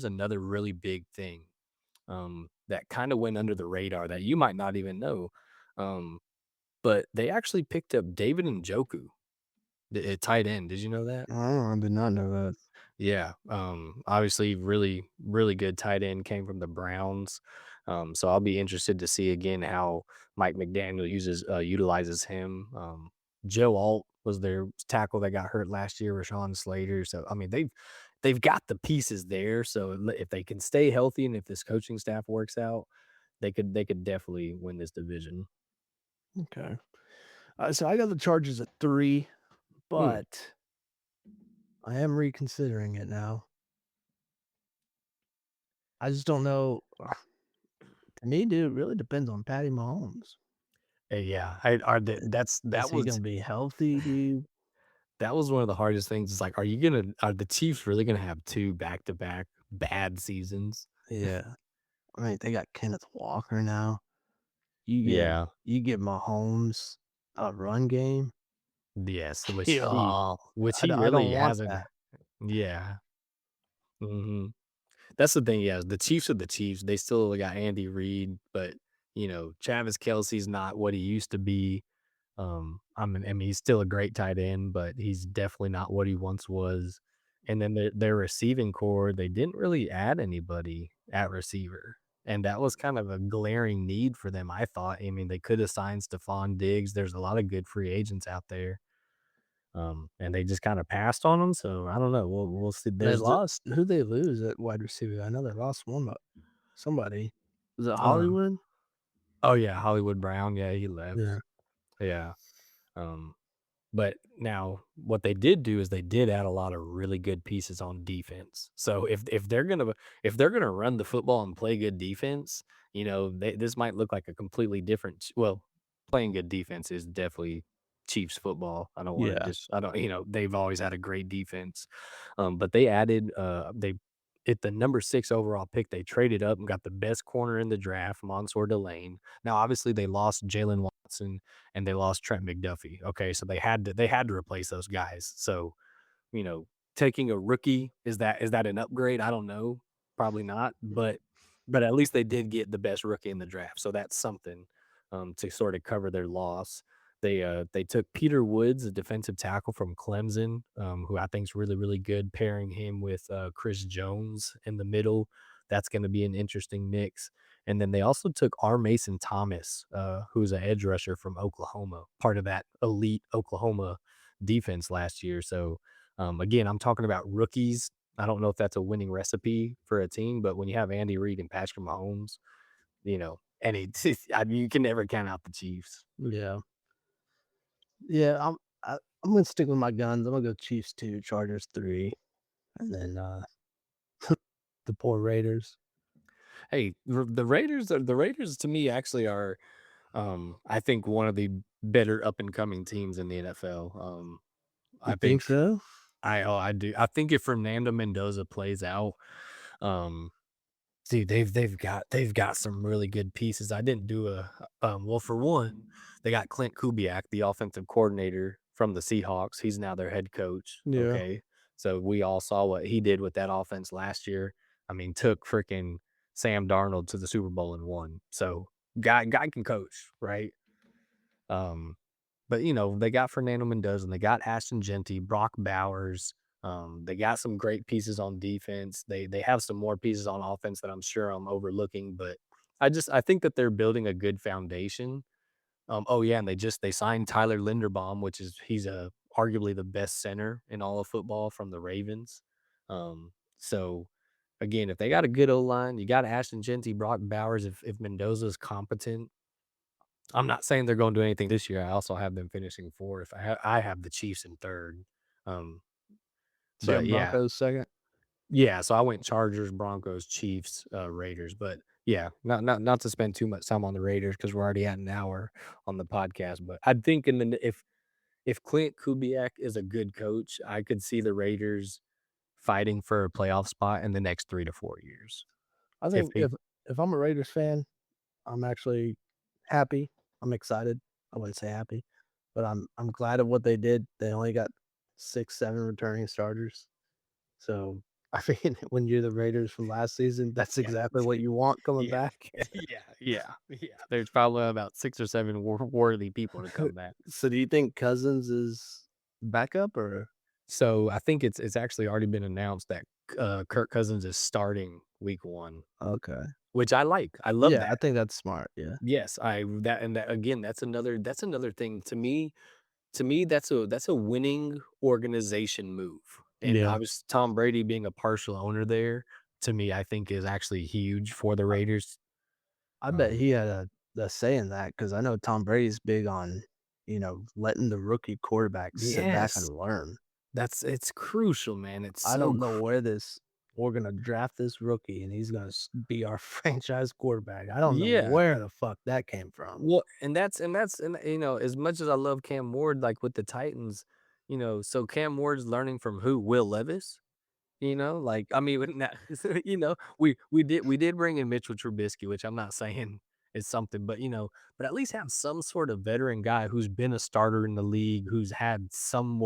another really big thing, that kind of went under the radar that you might not even know. Um, but they actually picked up David Njoku, at tight end. Did you know that? I did not know that. Yeah. Obviously, really, really good tight end, came from the Browns. So I'll be interested to see again how Mike McDaniel utilizes him. Joe Alt was their tackle that got hurt last year, Rashawn Slater. So I mean, they've got the pieces there. So if they can stay healthy and if this coaching staff works out, they could definitely win this division. Okay. So I got the Chargers at 3, Hmm. but I am reconsidering it now. I just don't know. To me, dude, it really depends on Patty Mahomes. Yeah, I are the Is that's is he gonna be healthy, dude? that was one of the hardest things. It's like, are the Chiefs really gonna have 2 back-to-back bad seasons? Yeah. I mean, they got Kenneth Walker now. You give Yeah. you give Mahomes a run game. Yes, Yeah, which he I don't really want hasn't. that. Yeah. Mhm. That's the thing, yeah, the Chiefs are the Chiefs. They still got Andy Reid, but, Travis Kelce's not what he used to be. I mean, he's still a great tight end, but he's definitely not what he once was. And then their receiving core, they didn't really add anybody at receiver, and that was kind of a glaring need for them, I thought. I mean, they could have signed Stephon Diggs. There's a lot of good free agents out there, and they just kinda passed on them. So I don't know. We'll see. They There's the lost who'd they lose at wide receiver? I know they lost one, but somebody. Was it um Hollywood? oh, yeah, Hollywood Brown, yeah, he left. Yeah. Yeah. Um But now what they did do is they did add a lot of really good pieces on defense. So if they're gonna run the football and play good defense, this might look like a completely different playing good defense is definitely Chiefs football. I don't wanna Yeah. just I don't they've always had a great defense. But they added, they at the number 6 overall pick, they traded up and got the best corner in the draft, Mansour Delane. Now, obviously, they lost Jalen Watson and they lost Trent McDuffie. Okay, so they had to replace those guys. So, you know, taking a rookie, is that an upgrade? I don't know. Probably not, but at least they did get the best rookie in the draft. So that's something, to sort of cover their loss. They took Peter Woods, a defensive tackle from Clemson, who I think is really, really good, pairing him with Chris Jones in the middle. That's going to be an interesting mix. And then they also took R. Mason Thomas, who's an edge rusher from Oklahoma, part of that elite Oklahoma defense last year. So, again, I'm talking about rookies. I don't know if that's a winning recipe for a team, but when you have Andy Reid and Patrick Mahomes, I mean, you can never count out the Chiefs. Yeah. Yeah, I'm I'm gonna stick with my guns. I'm gonna go Chiefs 2, Chargers 3, and then, the poor Raiders. Hey, the Raiders to me actually are, I think one of the better up and coming teams in the NFL. You I think think so? I do. I think if Fernando Mendoza plays out, um, dude, they've got some really good pieces. I didn't do a well, for one, they got Clint Kubiak, the offensive coordinator from the Seahawks. He's now their head coach. Yeah. Okay. So we all saw what he did with that offense last year. I mean, took freaking Sam Darnold to the Super Bowl and won. So guy can coach, right? Um, but, they got Fernando Mendoza, and they got Ashton Genty, Brock Bowers. They got some great pieces on defense. They have some more pieces on offense that I'm sure I'm overlooking, but I think that they're building a good foundation. Oh yeah, and they signed Tyler Linderbaum, which is he's arguably the best center in all of football from the Ravens. So again, if they got a good O line, you got Ashton Genty, Brock Bowers. If Mendoza's competent, I'm not saying they're gonna do anything this year. I also have them finishing 4th. I have the Chiefs in 3rd. Um, So you but have yeah. Broncos 2nd? Yeah, so I went Chargers, Broncos, Chiefs, Raiders, but yeah, not to spend too much time on the Raiders because 'cause we're already at an hour on the podcast, but I think if Clint Kubiak is a good coach, I could see the Raiders fighting for a playoff spot in the next 3 to 4 years. I If think they if I'm a Raiders fan, I'm actually happy. I'm excited. I wouldn't say happy, but I'm glad of what they did. They only got 6, 7 returning starters. So, I mean, when you're the Raiders from last season, that's Yeah. exactly what you want coming Yeah. back. Yeah. There's probably about 6 or 7 worthy people to come back. So, do you think Cousins is backup or So, I think it's actually already been announced that, Kirk Cousins is starting week 1, okay? which I like. I love Yeah, I that. think that's smart. Yeah. Yes, I that and that again, that's another thing to me, that's a winning organization move, and Yeah. obvious Tom Brady being a partial owner there, to me, I think is actually huge for the Raiders. I bet Um he had a say in that because I know Tom Brady's big on, letting the rookie quarterback sit back and Yes, learn. it's crucial, man, it's I so don't know where this we're gonna draft this rookie and he's gonna be our franchise quarterback. I don't know yeah. where the fuck that came from. Well, as much as I love Cam Ward, like, with the Titans, so Cam Ward's learning from who? Will Levis? Like, I mean, with that, we did bring in Mitchell Trubisky, which I'm not saying is something, but at least have some sort of veteran guy who's been a starter in the league, who's had some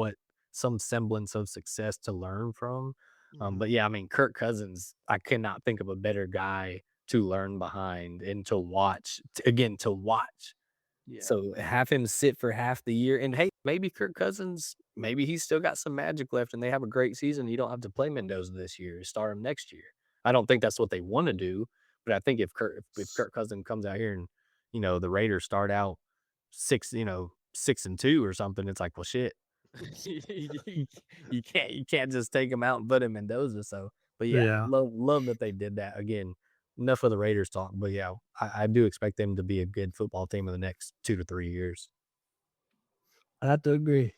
semblance of success to learn from. Mhm. But yeah, I mean, Kirk Cousins, I cannot think of a better guy to learn behind and to watch. Again, to watch. Yeah. So have him sit for half the year, and hey, maybe Kirk Cousins, maybe he's still got some magic left, and they have a great season. You don't have to play Mendoza this year. Start him next year. I don't think that's what they want to do, but I think if Kirk Cousins comes out here and the Raiders start out 6-2 or something, it's like, well, shit, you can't just take him out and put him Mendoza. So, but yeah, Yeah. love that they did that again. Enough of the Raiders talk, but yeah, I do expect them to be a good football team in the next 2 to 3 years. I have to agree.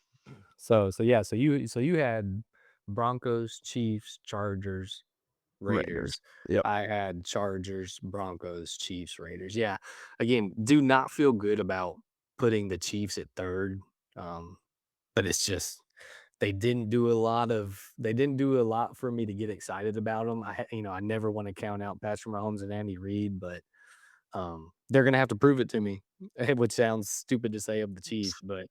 So you had Broncos, Chiefs, Chargers, Raiders. Raiders. Yep. I had Chargers, Broncos, Chiefs, Raiders. Yeah. Again, do not feel good about putting the Chiefs at 3rd. Um, but it's just they didn't do a lot for me to get excited about them. I never want to count out Patrick Mahomes and Andy Reid, but they're gonna have to prove it to me, which sounds stupid to say of the Chiefs, but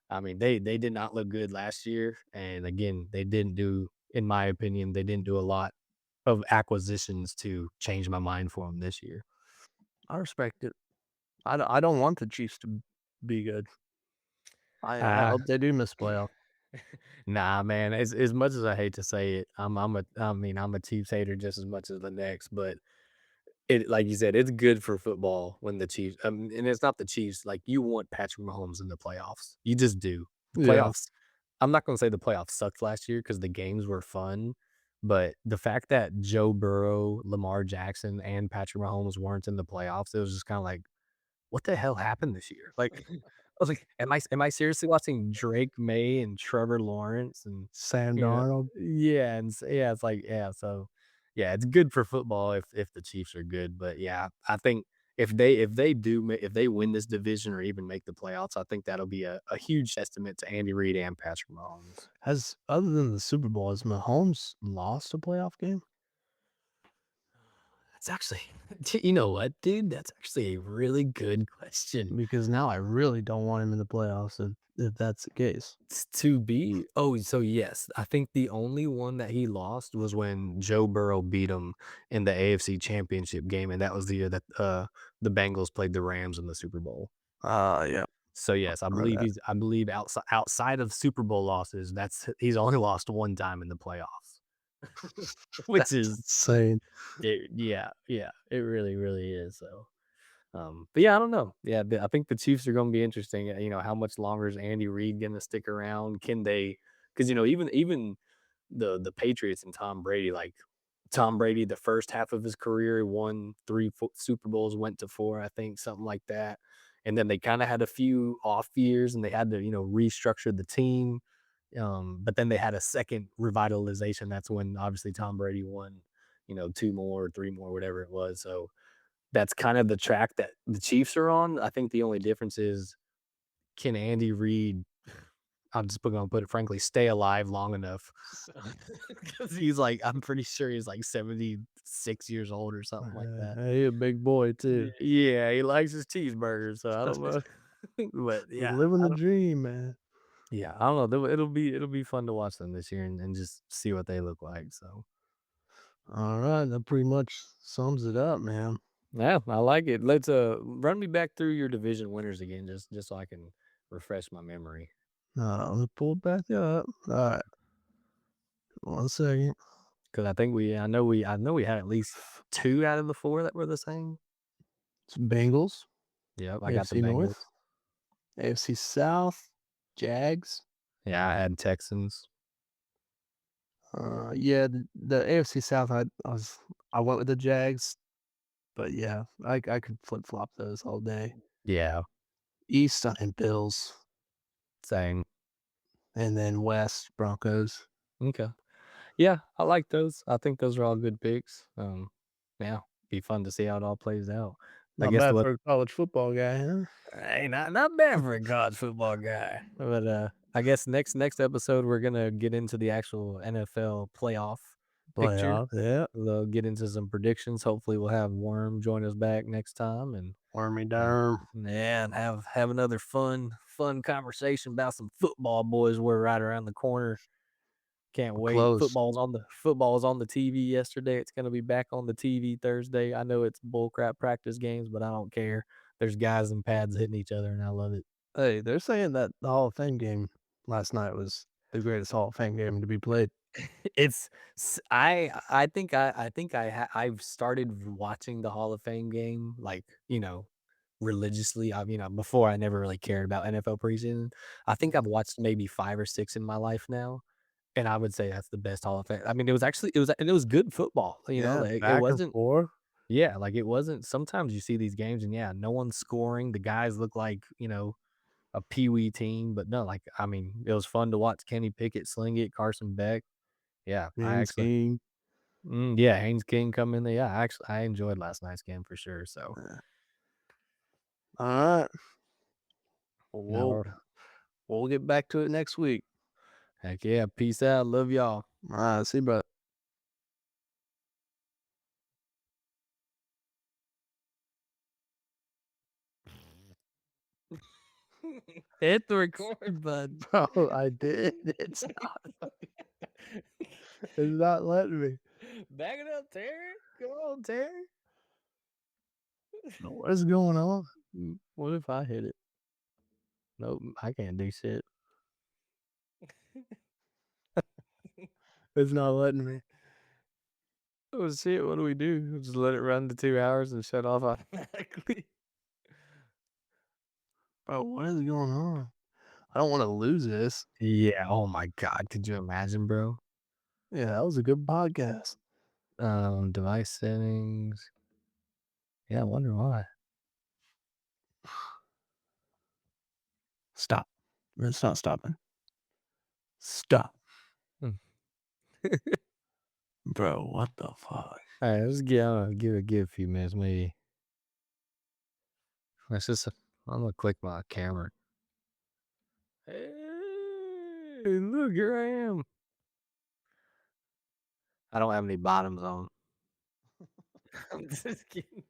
I mean they did not look good last year, and again they didn't do, in my opinion, they didn't do a lot of acquisitions to change my mind for them this year. I respect it. I don't want the Chiefs to be good. I Uh, hope they do miss playoff. nah, man. As much as I hate to say it, I'm a Chiefs hater just as much as the next, but it like you said, it's good for football when the Chiefs, and it's not the Chiefs, like, you want Patrick Mahomes in the playoffs. You just do. The Yeah. playoffs I'm not gonna say the playoffs sucked last year because the games were fun, but the fact that Joe Burrow, Lamar Jackson, and Patrick Mahomes weren't in the playoffs, it was just kinda like, "What the hell happened this year?" Like was like, am I seriously watching Drake May and Trevor Lawrence and, Sam you know Darnold. yeah, and yeah, it's like, yeah, so, yeah, it's good for football if the Chiefs are good, but, yeah, I think if they win this division or even make the playoffs, I think that'll be a huge testament to Andy Reid and Patrick Mahomes. Has other than the Super Bowl, has Mahomes lost a playoff game? That's actually you know what, dude? That's actually a really good question. Because now I really don't want him in the playoffs if that's the case. To be oh, so yes, I think the only one that he lost was when Joe Burrow beat him in the AFC Championship game, and that was the year that, the Bengals played the Rams in the Super Bowl. Yeah, So, yes, remember that. I believe outside of Super Bowl losses, he's only lost one time in the playoffs, which That's is insane. yeah, yeah, it really, really is, so, but yeah, I don't know. Yeah, I think the Chiefs are gonna be interesting, how much longer is Andy Reid gonna stick around? Can they? Because even the Patriots and Tom Brady, like, Tom Brady, the first half of his career, he won 3 Super Bowls, went to 4, I think, something like that, and then they kinda had a few off years, and they had to, restructure the team, but then they had a second revitalization, that's when, obviously, Tom Brady won, 2 more or 3 more, whatever it was, so that's kind of the track that the Chiefs are on. I think the only difference is, can Andy Reid I'm just gonna put it frankly, stay alive long enough because he's like, I'm pretty sure he's like 76 years old or something like that. He a big boy too. Yeah, he likes his cheeseburgers, so I don't know. But He's yeah, living I the don't dream, man. yeah, I don't know. It'll be fun to watch them this year and just see what they look like. So All right, that pretty much sums it up, man. yeah, I like it. Let's run me back through your division winners again, just so I can refresh my memory. Let me pull it back up. All right, 1 second. Because I know we had at least 2 out of the 4 that were the same. It's Bengals, Yep, I got the AFC North, Bengals. AFC South, Jags. Yeah, I had Texans. Yeah, the AFC South, I went with the Jags, but yeah, I could flip flop those all day. Yeah, East, I had Bills, same. and then West, Broncos. Okay. Yeah, I like those. I think those are all good picks. Yeah, be fun to see how it all plays out. I Not guess bad what for a college football guy, huh? hey, not bad for a college football guy. But I guess next episode we're gonna get into the actual NFL playoff picture. Playoff, yeah. We'll get into some predictions. Hopefully, we'll have Worm join us back next time, Wormy and Derm. yeah, and have another fun conversation about some football, boys. We're right around the corner. Can't We're wait. close. Football was on the TV yesterday. It's gonna be back on the TV Thursday. I know it's bullcrap practice games, but I don't care. There's guys in pads hitting each other, and I love it. Hey, they're saying that the Hall of Fame game last night was the greatest Hall of Fame game to be played. It's I think I've started watching the Hall of Fame game, like, religiously. Before I never really cared about NFL preseason. I think I've watched maybe 5 or 6 in my life now, and I would say that's the best Hall of Fame. I mean, it was good football, Yeah, like, it back and wasn't forth. yeah, like, it wasn't sometimes you see these games and, yeah, no one's scoring, the guys look like, a peewee team, but no, like, I mean, it was fun to watch Kenny Pickett sling it, Carson Beck. Yeah, I James actually King. yeah, Haynes King come in there. Yeah, I enjoyed last night's game for sure, so, All right. Well, no we'll get back to it next week. heck yeah, peace out, love y'all. All right. See you, brother. Hit the record button. Bro, I did. It's not letting me. Back it up, Terry. Come on, Terry. What is going on? What if I hit it? Nope, I can't do shit. It's not letting me. Oh shit, what do we do? Just let it run to 2 hours and shut off automatically? Bro, what is going on? I don't want to lose this. Yeah, oh my god, could you imagine, bro? Yeah, that was a good podcast. Device settings. Yeah, I wonder why. Stop. It's not stopping. Stop. Hmm. Bro, what the fuck? All right, give it a few minutes, maybe. Let's just. I'm gonna click my camera. Hey, look, here I am. I don't have any bottoms on. I'm just kidding.